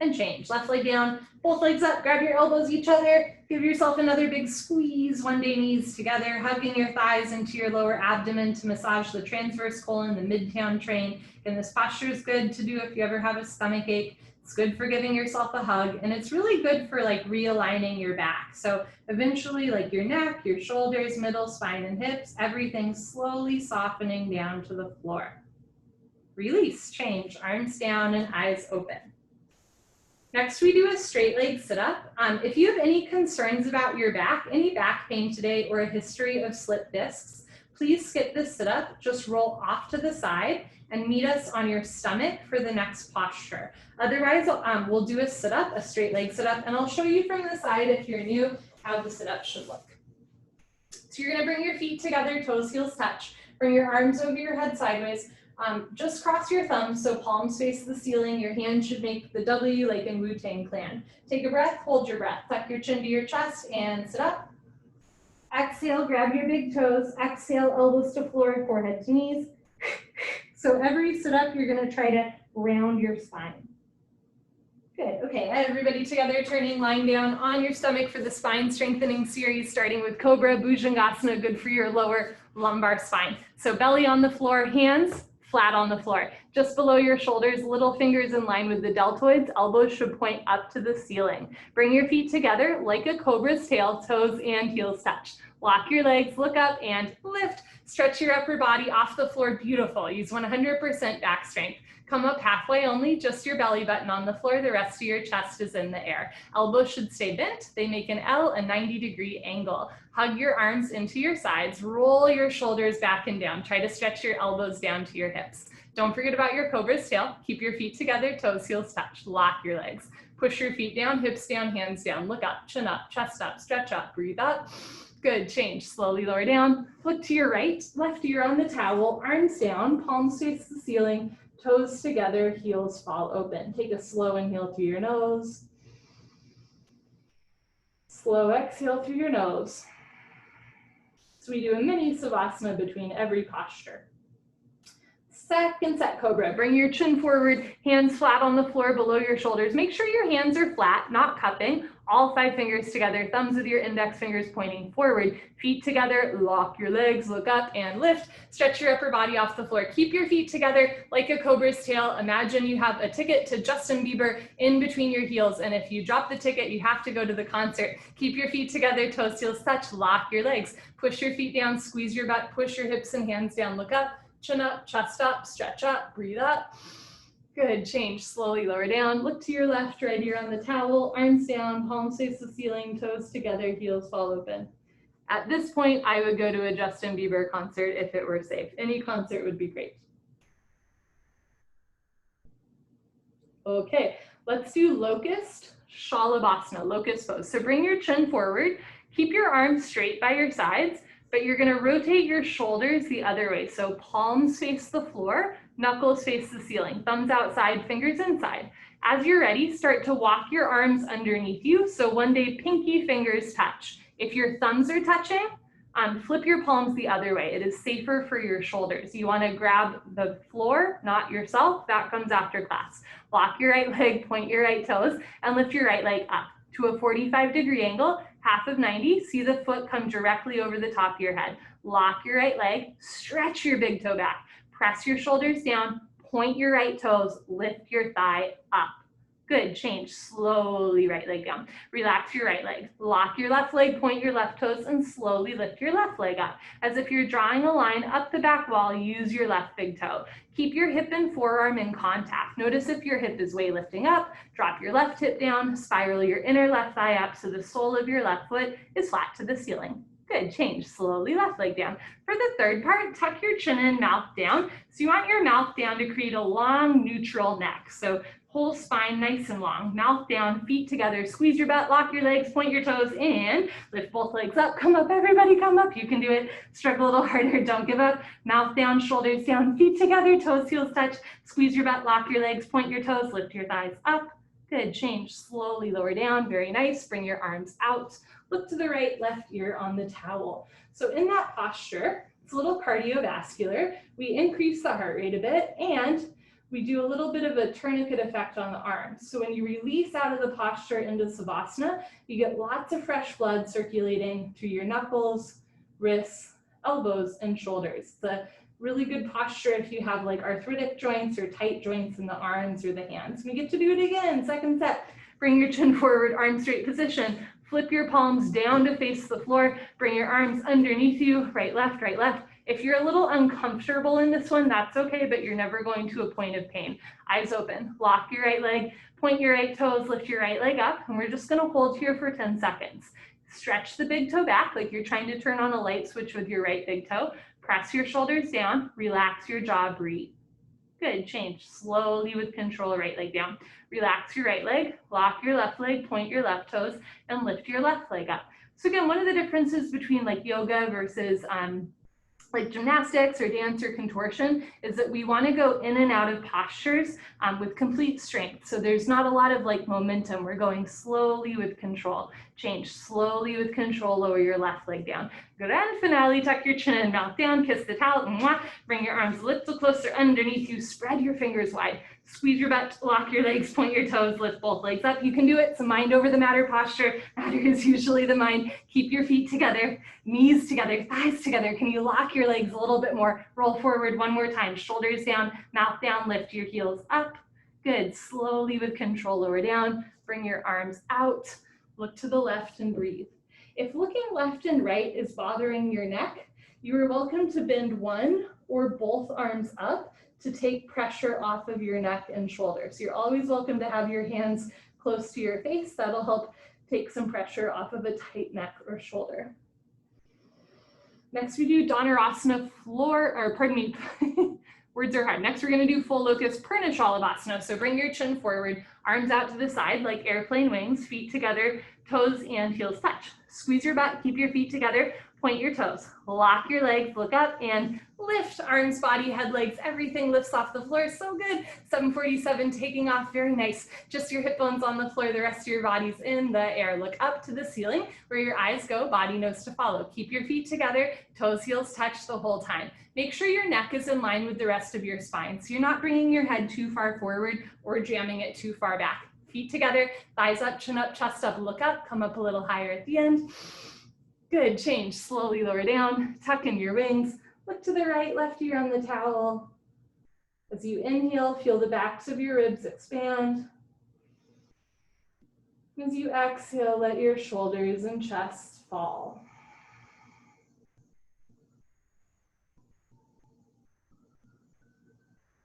and change. Left leg down, both legs up, grab your elbows each other, give yourself another big squeeze, one day knees together, hugging your thighs into your lower abdomen to massage the transverse colon, the midtown train. And this posture is good to do if you ever have a stomach ache. It's good for giving yourself a hug, and it's really good for like realigning your back. So eventually like your neck, your shoulders, middle, spine, and hips, everything slowly softening down to the floor. Release, change, arms down and eyes open. Next, we do a straight leg sit-up. If you have any concerns about your back, any back pain today, or a history of slipped discs, please skip this sit-up, just roll off to the side and meet us on your stomach for the next posture. Otherwise, we'll do a sit-up, a straight leg sit-up, and I'll show you from the side if you're new how the sit-up should look. So you're gonna bring your feet together, toes, heels touch, bring your arms over your head sideways. Just cross your thumbs so palms face the ceiling. Your hands should make the W like in Wu-Tang Clan. Take a breath, hold your breath, tuck your chin to your chest and sit up. Exhale, grab your big toes. Exhale, elbows to floor, forehead to knees. So every sit up, you're gonna try to round your spine. Good, okay, everybody together, turning lying down on your stomach for the spine strengthening series, starting with Cobra, Bhujangasana, good for your lower lumbar spine. So belly on the floor, hands flat on the floor. Just below your shoulders, little fingers in line with the deltoids, elbows should point up to the ceiling. Bring your feet together like a cobra's tail, toes and heels touch. Lock your legs, look up and lift. Stretch your upper body off the floor, beautiful. Use 100% back strength. Come up halfway only, just your belly button on the floor, the rest of your chest is in the air. Elbows should stay bent, they make an L, a 90-degree angle. Hug your arms into your sides, roll your shoulders back and down. Try to stretch your elbows down to your hips. Don't forget about your cobra's tail. Keep your feet together, toes, heels touch. Lock your legs. Push your feet down, hips down, hands down. Look up, chin up, chest up, stretch up, breathe up. Good, change, slowly lower down. Look to your right, left ear on the towel, arms down, palms face the ceiling, toes together, heels fall open. Take a slow inhale through your nose. Slow exhale through your nose. So we do a mini savasana between every posture. Second set cobra, bring your chin forward, hands flat on the floor below your shoulders. Make sure your hands are flat, not cupping. All 5 fingers together, thumbs with your index fingers pointing forward. Feet together, lock your legs, look up and lift. Stretch your upper body off the floor. Keep your feet together like a cobra's tail. Imagine you have a ticket to Justin Bieber in between your heels, and if you drop the ticket, you have to go to the concert. Keep your feet together, toes, heels touch, lock your legs. Push your feet down, squeeze your butt, push your hips and hands down, look up. Chin up, chest up, stretch up, breathe up. Good, change, slowly lower down. Look to your left, right ear on the towel, arms down, palms face the ceiling, toes together, heels fall open. At this point, I would go to a Justin Bieber concert if it were safe. Any concert would be great. Okay, let's do locust shalabhasana, locust pose. So bring your chin forward, keep your arms straight by your sides, but you're gonna rotate your shoulders the other way. So palms face the floor, knuckles face the ceiling, thumbs outside, fingers inside. As you're ready, start to walk your arms underneath you. So one day pinky fingers touch. If your thumbs are touching, flip your palms the other way. It is safer for your shoulders. You wanna grab the floor, not yourself. That comes after class. Lock your right leg, point your right toes, and lift your right leg up to a 45-degree angle, half of 90. See the foot come directly over the top of your head. Lock your right leg, stretch your big toe back, press your shoulders down, point your right toes, lift your thigh up. Good, change, slowly right leg down. Relax your right leg, lock your left leg, point your left toes, and slowly lift your left leg up. As if you're drawing a line up the back wall, use your left big toe. Keep your hip and forearm in contact. Notice if your hip is way lifting up, drop your left hip down, spiral your inner left thigh up so the sole of your left foot is flat to the ceiling. Good, change, slowly left leg down. For the third part, tuck your chin in, mouth down. So you want your mouth down to create a long neutral neck. So whole spine nice and long, mouth down, feet together, squeeze your butt, lock your legs, point your toes in, lift both legs up, come up, everybody come up, you can do it, struggle a little harder, don't give up, mouth down, shoulders down, feet together, toes, heels touch, squeeze your butt, lock your legs, point your toes, lift your thighs up. Good, change, slowly lower down, very nice, bring your arms out, look to the right, left ear on the towel. So in that posture, it's a little cardiovascular, we increase the heart rate a bit, and we do a little bit of a tourniquet effect on the arms. So when you release out of the posture into Savasana, you get lots of fresh blood circulating through your knuckles, wrists, elbows, and shoulders. It's a really good posture if you have like arthritic joints or tight joints in the arms or the hands. We get to do it again, second set. Bring your chin forward, arm straight position. Flip your palms down to face the floor. Bring your arms underneath you, right, left, right, left. If you're a little uncomfortable in this one, that's okay, but you're never going to a point of pain. Eyes open, lock your right leg, point your right toes, lift your right leg up, and we're just gonna hold here for 10 seconds. Stretch the big toe back like you're trying to turn on a light switch with your right big toe. Press your shoulders down, relax your jaw, breathe. Good, change, slowly with control, right leg down. Relax your right leg, lock your left leg, point your left toes, and lift your left leg up. So again, one of the differences between like yoga versus like gymnastics or dance or contortion is that we want to go in and out of postures with complete strength. So there's not a lot of like momentum. We're going slowly with control. Change, slowly with control, lower your left leg down. Grand finale, tuck your chin and mouth down, kiss the towel, bring your arms a little closer underneath you, spread your fingers wide. Squeeze your butt, lock your legs, point your toes, lift both legs up. You can do it. It's a mind over the matter posture. Matter is usually the mind. Keep your feet together, knees together, thighs together. Can you lock your legs a little bit more? Roll forward one more time. Shoulders down, mouth down, lift your heels up. Good. Slowly with control, lower down. Bring your arms out. Look to the left and breathe. If looking left and right is bothering your neck, you are welcome to bend one or both arms up to take pressure off of your neck and shoulders. You're always welcome to have your hands close to your face. That'll help take some pressure off of a tight neck or shoulder. Next we do Dhanurasana words are hard. Next we're gonna do full locust Purna Shalabhasana. So bring your chin forward, arms out to the side like airplane wings, feet together, toes and heels touch. Squeeze your butt, keep your feet together, point your toes, lock your legs, look up and lift, arms, body, head, legs, everything lifts off the floor. So good. 747, taking off, very nice. Just your hip bones on the floor, the rest of your body's in the air. Look up to the ceiling where your eyes go, body knows to follow. Keep your feet together, toes, heels touch the whole time. Make sure your neck is in line with the rest of your spine. So you're not bringing your head too far forward or jamming it too far back. Feet together, thighs up, chin up, chest up, look up, come up a little higher at the end. Good, change, slowly lower down, tuck in your wings, look to the right, left ear on the towel. As you inhale, feel the backs of your ribs expand. As you exhale, let your shoulders and chest fall.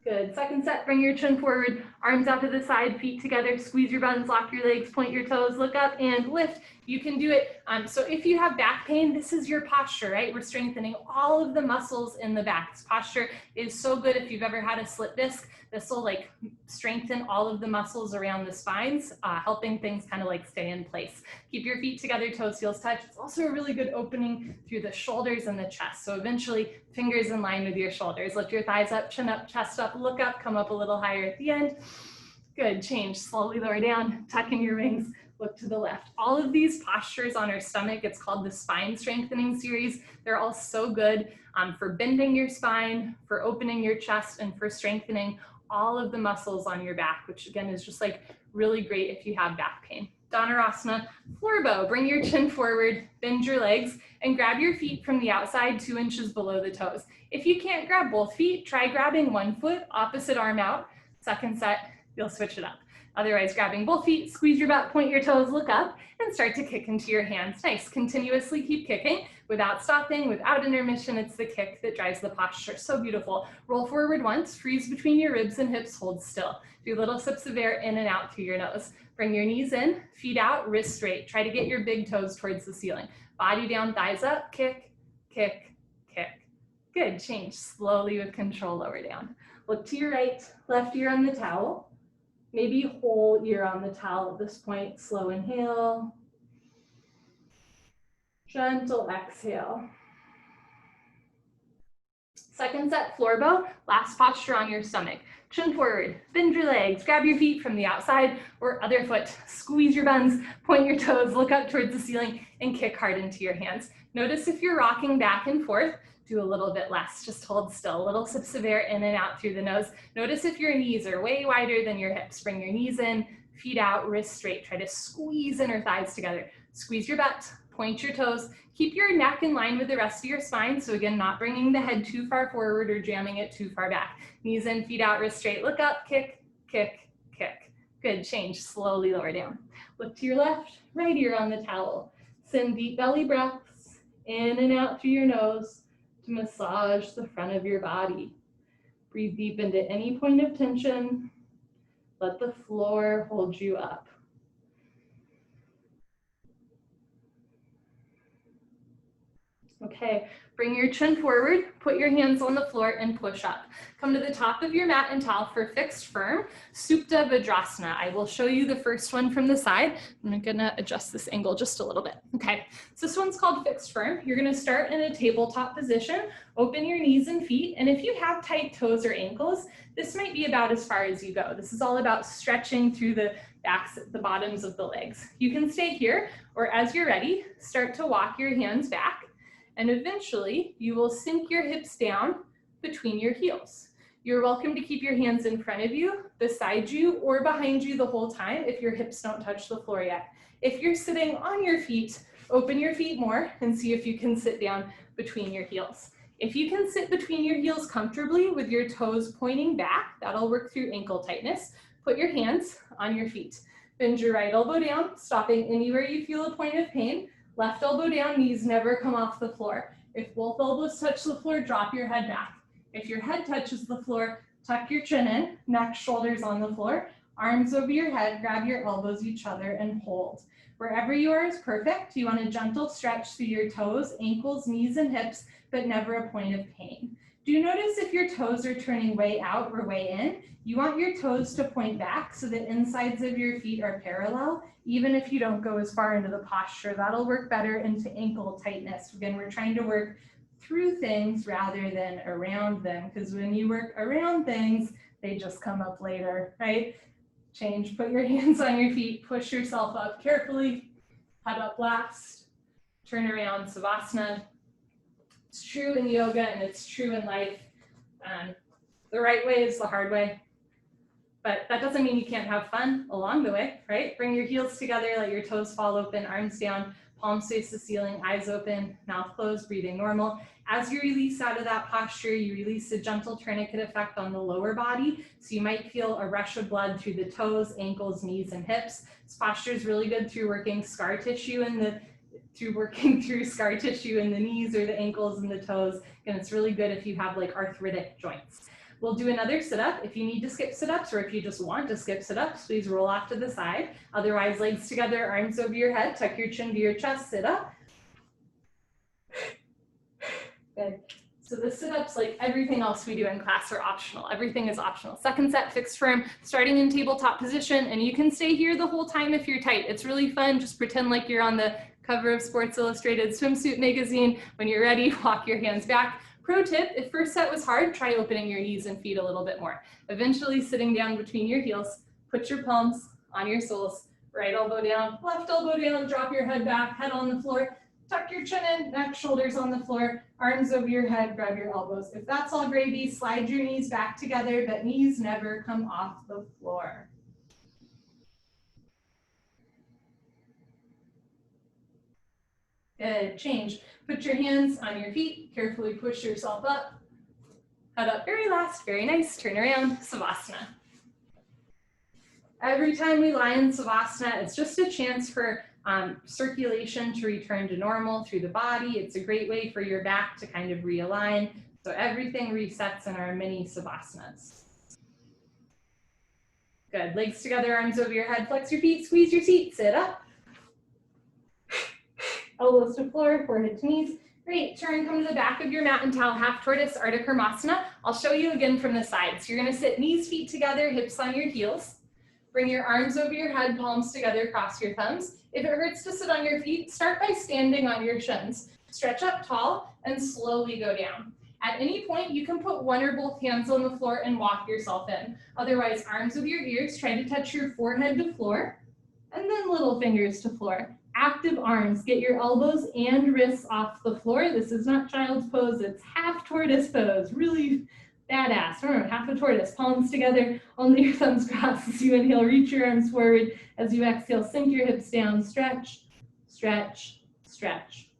Good, second set, bring your chin forward, arms out to the side, feet together, squeeze your buns, lock your legs, point your toes, look up and lift. You can do it. So if you have back pain, this is your posture, right? We're strengthening all of the muscles in the back. This posture is so good. If you've ever had a slip disc, this will like strengthen all of the muscles around the spines, helping things kind of like stay in place. Keep your feet together, toes, heels touch. It's also a really good opening through the shoulders and the chest. So eventually fingers in line with your shoulders. Lift your thighs up, chin up, chest up, look up, come up a little higher at the end. Good, change, slowly lower down, tuck in your wings, look to the left. All of these postures on our stomach, it's called the spine strengthening series. They're all so good for bending your spine, for opening your chest, and for strengthening all of the muscles on your back, which again is just like really great if you have back pain. Dhanurasana, floor bow. Bring your chin forward, bend your legs, and grab your feet from the outside 2 inches below the toes. If you can't grab both feet, try grabbing one foot, opposite arm out. Second set, you'll switch it up. Otherwise, grabbing both feet, squeeze your butt, point your toes, look up, and start to kick into your hands. Nice, continuously keep kicking without stopping, without intermission. It's the kick that drives the posture. So beautiful. Roll forward once, freeze between your ribs and hips, hold still. Do little sips of air in and out through your nose. Bring your knees in, feet out, wrists straight. Try to get your big toes towards the ceiling. Body down, thighs up, kick, kick, kick. Good, change slowly with control, lower down. Look to your right, left ear on the towel. Maybe whole ear on the towel at this point. Slow inhale. Gentle exhale. Second set, floor bow. Last posture on your stomach. Chin forward, bend your legs, grab your feet from the outside or other foot. Squeeze your buns, point your toes, look up towards the ceiling and kick hard into your hands. Notice if you're rocking back and forth, do a little bit less, just hold still. Little sips of air in and out through the nose. Notice if your knees are way wider than your hips. Bring your knees in, feet out, wrists straight. Try to squeeze inner thighs together. Squeeze your butt, point your toes. Keep your neck in line with the rest of your spine. So again, not bringing the head too far forward or jamming it too far back. Knees in, feet out, wrists straight. Look up, kick, kick, kick. Good, change, slowly lower down. Look to your left, right ear on the towel. Send deep belly breaths in and out through your nose to massage the front of your body. Breathe deep into any point of tension. Let the floor hold you up. Okay, bring your chin forward, put your hands on the floor and push up. Come to the top of your mat and towel for fixed firm, Supta Vajrasana. I will show you the first one from the side. I'm gonna adjust this angle just a little bit. Okay, so this one's called fixed firm. You're gonna start in a tabletop position, open your knees and feet, and if you have tight toes or ankles, this might be about as far as you go. This is all about stretching through the backs, the bottoms of the legs. You can stay here, or as you're ready, start to walk your hands back. And eventually you will sink your hips down between your heels. You're welcome to keep your hands in front of you, beside you, or behind you the whole time if your hips don't touch the floor yet. If you're sitting on your feet, open your feet more and see if you can sit down between your heels. If you can sit between your heels comfortably with your toes pointing back, that'll work through ankle tightness. Put your hands on your feet. Bend your right elbow down, stopping anywhere you feel a point of pain. Left elbow down, knees never come off the floor. If both elbows touch the floor, drop your head back. If your head touches the floor, tuck your chin in, neck, shoulders on the floor, arms over your head, grab your elbows each other and hold. Wherever you are is perfect. You want a gentle stretch through your toes, ankles, knees, and hips, but never a point of pain. Do notice if your toes are turning way out or way in. You want your toes to point back so the insides of your feet are parallel, even if you don't go as far into the posture. That'll work better into ankle tightness. Again, we're trying to work through things rather than around them, because when you work around things, they just come up later, right? Change, put your hands on your feet, push yourself up carefully, head up last, turn around, Savasana. It's true in yoga and it's true in life. The right way is the hard way. But that doesn't mean you can't have fun along the way, right? Bring your heels together, let your toes fall open, arms down, palms face the ceiling, eyes open, mouth closed, breathing normal. As you release out of that posture, you release a gentle tourniquet effect on the lower body. So you might feel a rush of blood through the toes, ankles, knees, and hips. This posture is really good through working scar tissue in the knees or the ankles and the toes. And it's really good if you have like arthritic joints. We'll do another sit-up. If you need to skip sit-ups or if you just want to skip sit-ups, please roll off to the side. Otherwise, legs together, arms over your head, tuck your chin to your chest, sit up. Good. So the sit-ups, like everything else we do in class, are optional. Everything is optional. Second set, fixed firm, starting in tabletop position, and you can stay here the whole time if you're tight. It's really fun. Just pretend like you're on the cover of Sports Illustrated swimsuit magazine. When you're ready, walk your hands back. Pro tip, if first set was hard, try opening your knees and feet a little bit more. Eventually sitting down between your heels, put your palms on your soles, right elbow down, left elbow down, drop your head back, head on the floor, tuck your chin in, neck, shoulders on the floor, arms over your head, grab your elbows. If that's all gravy, slide your knees back together, but knees never come off the floor. Good, change. Put your hands on your feet, carefully push yourself up. Head up, very last, very nice. Turn around, Savasana. Every time we lie in Savasana, it's just a chance for circulation to return to normal through the body. It's a great way for your back to kind of realign. So everything resets in our mini Savasanas. Good, legs together, arms over your head, flex your feet, squeeze your seat, sit up. Elbows to floor, forehead to knees. Great, turn, come to the back of your mat and towel, half tortoise, Ardha Karmasana. I'll show you again from the side. So you're gonna sit knees, feet together, hips on your heels. Bring your arms over your head, palms together, cross your thumbs. If it hurts to sit on your feet, start by standing on your shins. Stretch up tall and slowly go down. At any point, you can put one or both hands on the floor and walk yourself in. Otherwise, arms over your ears, try to touch your forehead to floor, and then little fingers to floor. active arms. Get your elbows and wrists off the floor. This is not child's pose, it's half tortoise pose. Really badass. Remember, half a tortoise, palms together, only your thumbs crossed as you inhale, reach your arms forward. As you exhale, sink your hips down, stretch, stretch, stretch.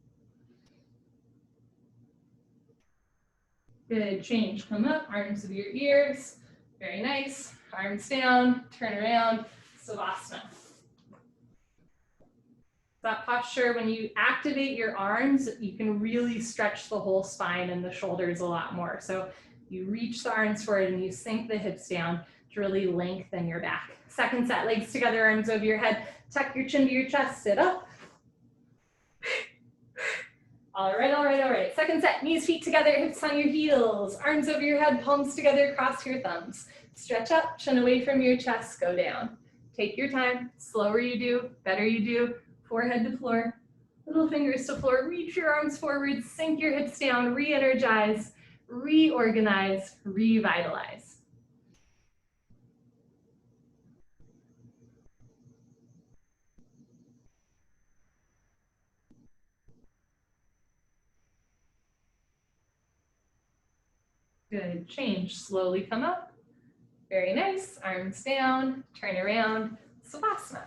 Good, change, come up, arms to your ears. Very nice, arms down, turn around, Savasana. That posture, when you activate your arms, you can really stretch the whole spine and the shoulders a lot more. So you reach the arms forward and you sink the hips down to really lengthen your back. Second set, legs together, arms over your head, tuck your chin to your chest, sit up. All right, all right, all right. Second set, knees, feet together, hips on your heels, arms over your head, palms together, cross your thumbs. Stretch up, chin away from your chest, go down. Take your time, slower you do, better you do. Forehead to floor, little fingers to floor, reach your arms forward, sink your hips down, re-energize, reorganize, revitalize. Good, change, slowly come up. Very nice, arms down, turn around, Savasana.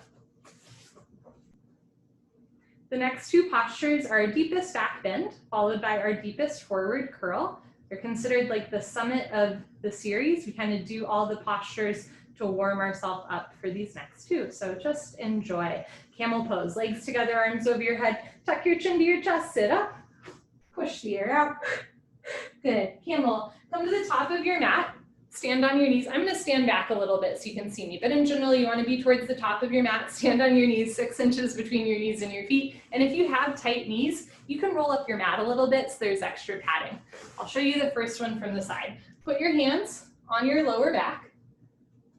The next two postures are our deepest back bend, followed by our deepest forward curl. They're considered like the summit of the series. We kind of do all the postures to warm ourselves up for these next two. So just enjoy. Camel pose, legs together, arms over your head, tuck your chin to your chest, sit up, push the air out. Good, camel, come to the top of your mat, stand on your knees. I'm gonna stand back a little bit so you can see me, but in general, you wanna be towards the top of your mat, stand on your knees, 6 inches between your knees and your feet. And if you have tight knees, you can roll up your mat a little bit so there's extra padding. I'll show you the first one from the side. Put your hands on your lower back,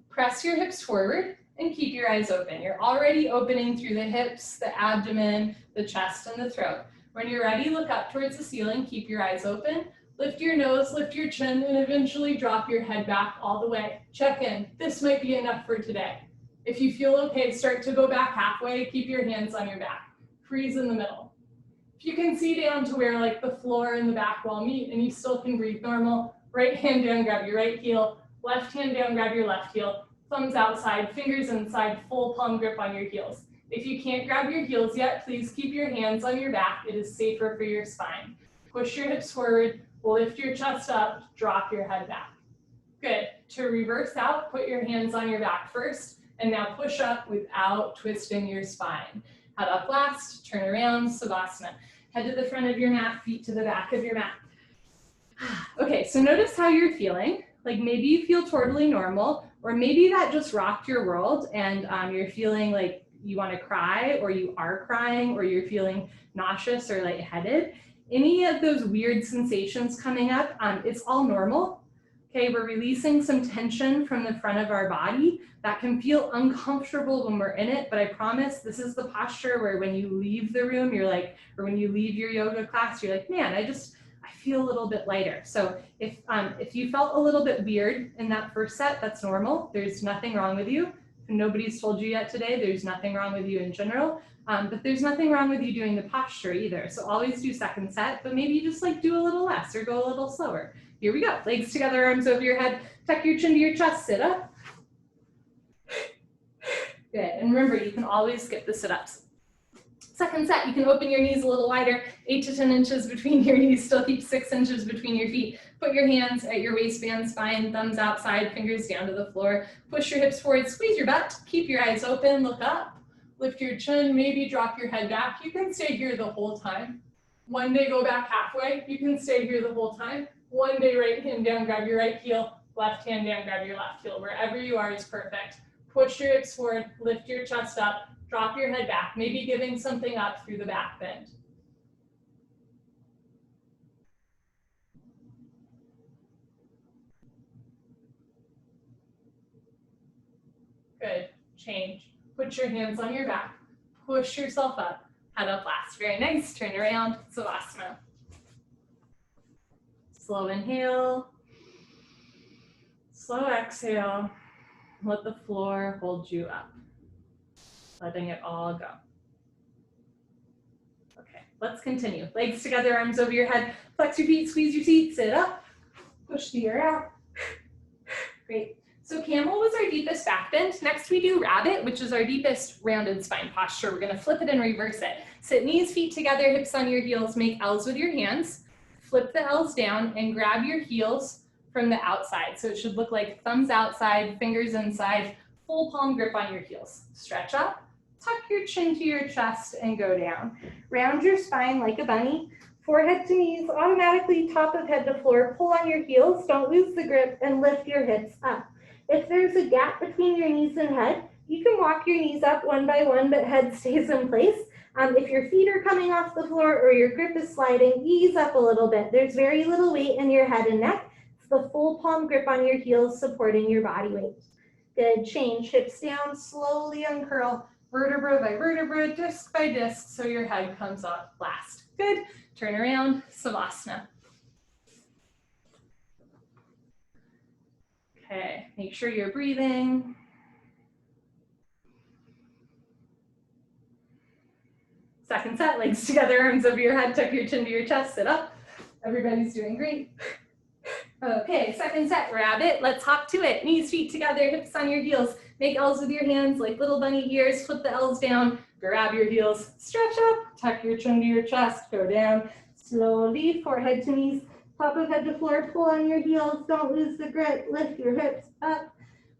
press your hips forward, and keep your eyes open. You're already opening through the hips, the abdomen, the chest, and the throat. When you're ready, look up towards the ceiling, keep your eyes open. Lift your nose, lift your chin, and eventually drop your head back all the way. Check in. This might be enough for today. If you feel okay, start to go back halfway. Keep your hands on your back. Freeze in the middle. If you can see down to where like the floor and the back wall meet and you still can breathe normal, right hand down, grab your right heel. Left hand down, grab your left heel. Thumbs outside, fingers inside, full palm grip on your heels. If you can't grab your heels yet, please keep your hands on your back. It is safer for your spine. Push your hips forward. Lift your chest up, drop your head back. Good. To reverse out, put your hands on your back first, and now push up without twisting your spine. Head up last, turn around, Savasana. Head to the front of your mat, feet to the back of your mat. Okay, so notice how you're feeling. Like maybe you feel totally normal, or maybe that just rocked your world and you're feeling like you want to cry, or you are crying, or you're feeling nauseous or lightheaded. Any of those weird sensations coming up, it's all normal. Okay, we're releasing some tension from the front of our body that can feel uncomfortable when we're in it, but I promise this is the posture where when you leave the room, you're like, or when you leave your yoga class, you're like, man, I feel a little bit lighter. So if you felt a little bit weird in that first set, that's normal. There's nothing wrong with you. If nobody's told you yet today, there's nothing wrong with you in general. But there's nothing wrong with you doing the posture either. So always do second set, but maybe you just like do a little less or go a little slower. Here we go. Legs together, arms over your head, tuck your chin to your chest, sit up. Good, and remember, you can always skip the sit-ups. Second set, you can open your knees a little wider, 8 to 10 inches between your knees, still keep 6 inches between your feet. Put your hands at your waistband, spine, thumbs outside, fingers down to the floor. Push your hips forward, squeeze your butt, keep your eyes open, look up. Lift your chin, maybe drop your head back. You can stay here the whole time. One day go back halfway. You can stay here the whole time. One day right hand down, grab your right heel. Left hand down, grab your left heel. Wherever you are is perfect. Push your hips forward, lift your chest up, drop your head back, maybe giving something up through the back bend. Good, change. Put your hands on your back, push yourself up, head up last. Very nice, turn around, Savasana. Slow inhale, slow exhale. Let the floor hold you up, letting it all go. Let's continue. Legs together, arms over your head. Flex your feet, squeeze your seat, sit up. Push the air out. Great. So camel was our deepest back bend. Next we do rabbit, which is our deepest rounded spine posture. We're gonna flip it and reverse it. Sit knees, feet together, hips on your heels, make L's with your hands. Flip the L's down and grab your heels from the outside. So it should look like thumbs outside, fingers inside, full palm grip on your heels. Stretch up, tuck your chin to your chest and go down. Round your spine like a bunny. Forehead to knees, automatically top of head to floor. Pull on your heels, don't lose the grip, and lift your hips up. If there's a gap between your knees and head, you can walk your knees up one by one, but head stays in place. If your feet are coming off the floor or your grip is sliding, ease up a little bit. There's very little weight in your head and neck. It's the full palm grip on your heels supporting your body weight. Good, change, hips down, slowly uncurl, vertebra by vertebra, disc by disc, so your head comes up last. Good, turn around, Savasana. Okay, make sure you're breathing. Second set, legs together, arms over your head, tuck your chin to your chest, sit up. Everybody's doing great. Okay, second set, rabbit. Let's hop to it. Knees, feet together, hips on your heels. Make L's with your hands like little bunny ears. Flip the L's down, grab your heels, stretch up, tuck your chin to your chest, go down. Slowly, forehead to knees, top of head to floor, pull on your heels. Don't lose the grip, lift your hips up.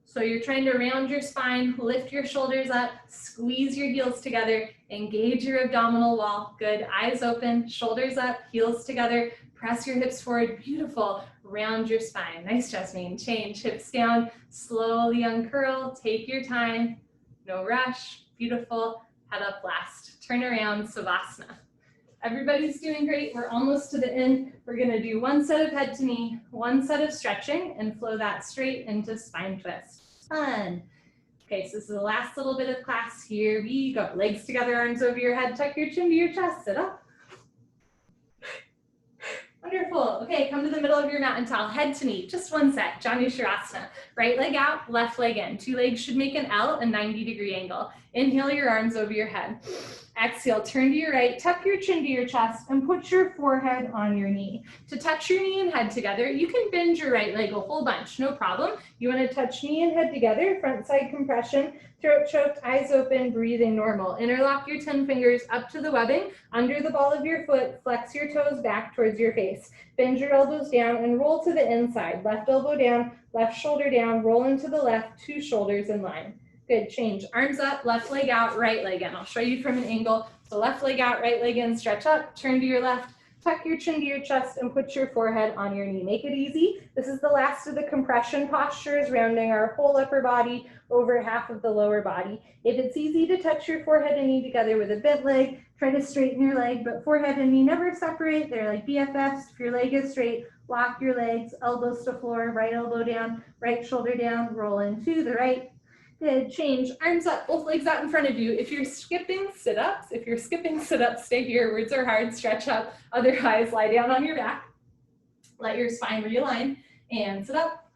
So you're trying to round your spine, lift your shoulders up, squeeze your heels together, engage your abdominal wall. Good, eyes open, shoulders up, heels together, press your hips forward, beautiful. Round your spine. Nice, Jasmine. Change, hips down, slowly uncurl, take your time, no rush, beautiful. Head up last, turn around, Savasana. Everybody's doing great. We're almost to the end. We're gonna do one set of head to knee, one set of stretching, and flow that straight into spine twist. Fun. Okay, so this is the last little bit of class. Here we go. Legs together, arms over your head, tuck your chin to your chest, sit up. Wonderful. Okay, come to the middle of your mat and towel, head to knee, just one set, Janu Shavasana. Right leg out, left leg in. Two legs should make an L, a 90-degree angle. Inhale your arms over your head. Exhale, turn to your right, tuck your chin to your chest, and put your forehead on your knee. To touch your knee and head together, you can bend your right leg a whole bunch, no problem. You want to touch knee and head together, front side compression, throat choked, eyes open, breathing normal. Interlock your 10 fingers up to the webbing, under the ball of your foot, flex your toes back towards your face. Bend your elbows down and roll to the inside. Left elbow down, left shoulder down, roll into the left, two shoulders in line. Good, change. Arms up, left leg out, right leg in. I'll show you from an angle. So left leg out, right leg in, stretch up, turn to your left, tuck your chin to your chest, and put your forehead on your knee. Make it easy. This is the last of the compression postures, rounding our whole upper body over half of the lower body. If it's easy to touch your forehead and knee together with a bent leg, try to straighten your leg, but forehead and knee never separate. They're like BFFs. If your leg is straight, lock your legs, elbows to floor, right elbow down, right shoulder down, roll into the right. Good, change, arms up, both legs out in front of you. If you're skipping sit-ups, stay here. Words are hard, stretch up. Otherwise, lie down on your back. Let your spine realign and sit up.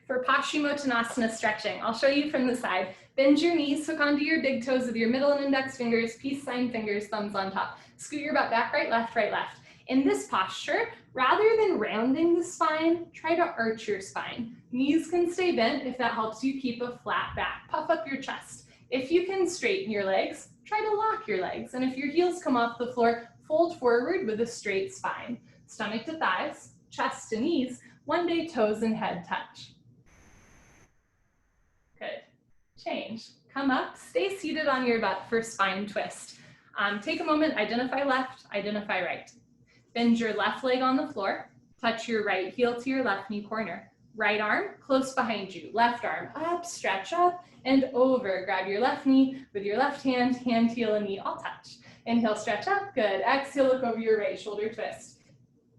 For Paschimottanasana stretching, I'll show you from the side. Bend your knees, hook onto your big toes with your middle and index fingers, peace sign fingers, thumbs on top. Scoot your butt back, right, left, right, left. In this posture, rather than rounding the spine, try to arch your spine. Knees can stay bent if that helps you keep a flat back. Puff up your chest. If you can straighten your legs, try to lock your legs. And if your heels come off the floor, fold forward with a straight spine. Stomach to thighs, chest to knees, one day toes and head touch. Good. Change. Come up, stay seated on your butt for spine twist. Take a moment, identify left, identify right. Bend your left leg on the floor, touch your right heel to your left knee corner. Right arm close behind you, left arm up, stretch up and over. Grab your left knee with your left hand, hand, heel, and knee all touch. Inhale, stretch up, good. Exhale, look over your right shoulder twist.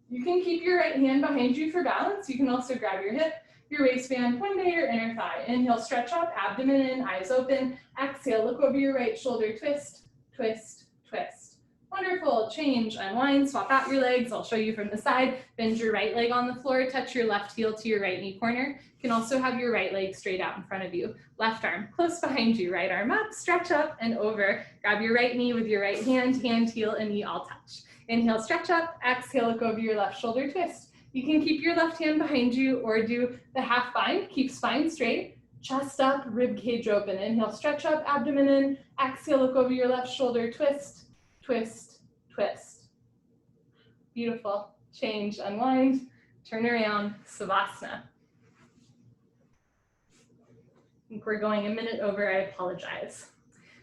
You can keep your right hand behind you for balance. You can also grab your hip, your waistband, one day your inner thigh. Inhale, stretch up, abdomen in, eyes open. Exhale, look over your right shoulder, twist, twist, twist. Wonderful. Change, unwind, swap out your legs. I'll show you from the side. Bend your right leg on the floor, touch your left heel to your right knee corner. You can also have your right leg straight out in front of you. Left arm close behind you, right arm up, stretch up and over. Grab your right knee with your right hand, heel, and knee all touch. Inhale, stretch up. Exhale, look over your left shoulder, twist. You can keep your left hand behind you or do the half bind. Keep spine straight, chest up, rib cage open. Inhale, stretch up, abdomen in. Exhale, look over your left shoulder, twist, twist, twist. Beautiful. Change, unwind, turn around, Savasana. I think we're going a minute over, I apologize.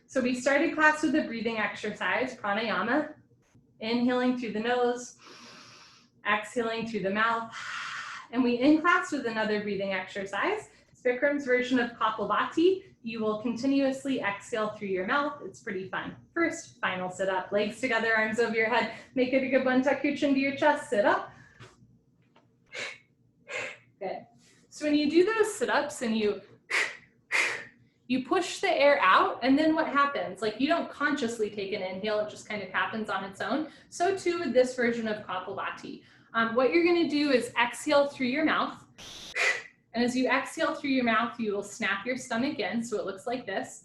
So we started class with a breathing exercise, pranayama, inhaling through the nose, exhaling through the mouth, and we end class with another breathing exercise, Bikram's version of Kapalbhati. You will continuously exhale through your mouth. It's pretty fun. First, final sit up, legs together, arms over your head. Make it a good one, tuck your chin to your chest, sit up. Good. So when you do those sit-ups and you push the air out, and then what happens? Like you don't consciously take an inhale, it just kind of happens on its own. So too with this version of Kapalbhati. What you're gonna do is exhale through your mouth. And as you exhale through your mouth, you will snap your stomach in, so it looks like this.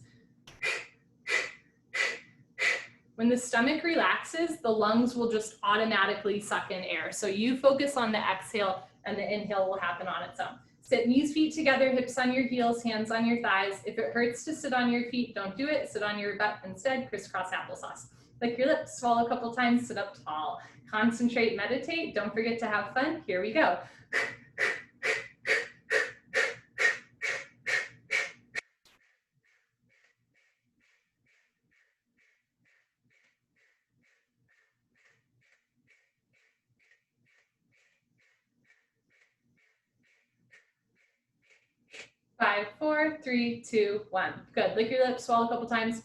When the stomach relaxes, the lungs will just automatically suck in air. So you focus on the exhale and the inhale will happen on its own. Sit knees, feet together, hips on your heels, hands on your thighs. If it hurts to sit on your feet, don't do it. Sit on your butt instead, crisscross applesauce. Lick your lips, swallow a couple times, sit up tall. Concentrate, meditate, don't forget to have fun. Here we go. Five, four, three, two, one. Good. Lick your lips, swallow a couple times.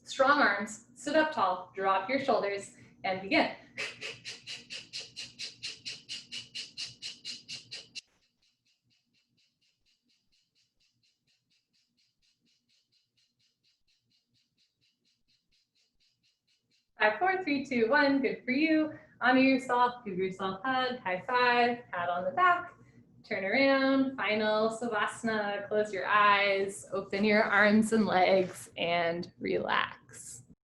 Strong arms, sit up tall, drop your shoulders, and begin. Five, four, three, two, one. Good for you. Honor yourself, give yourself a hug, high five, pat on the back. Turn around, final Savasana, close your eyes, open your arms and legs, and relax.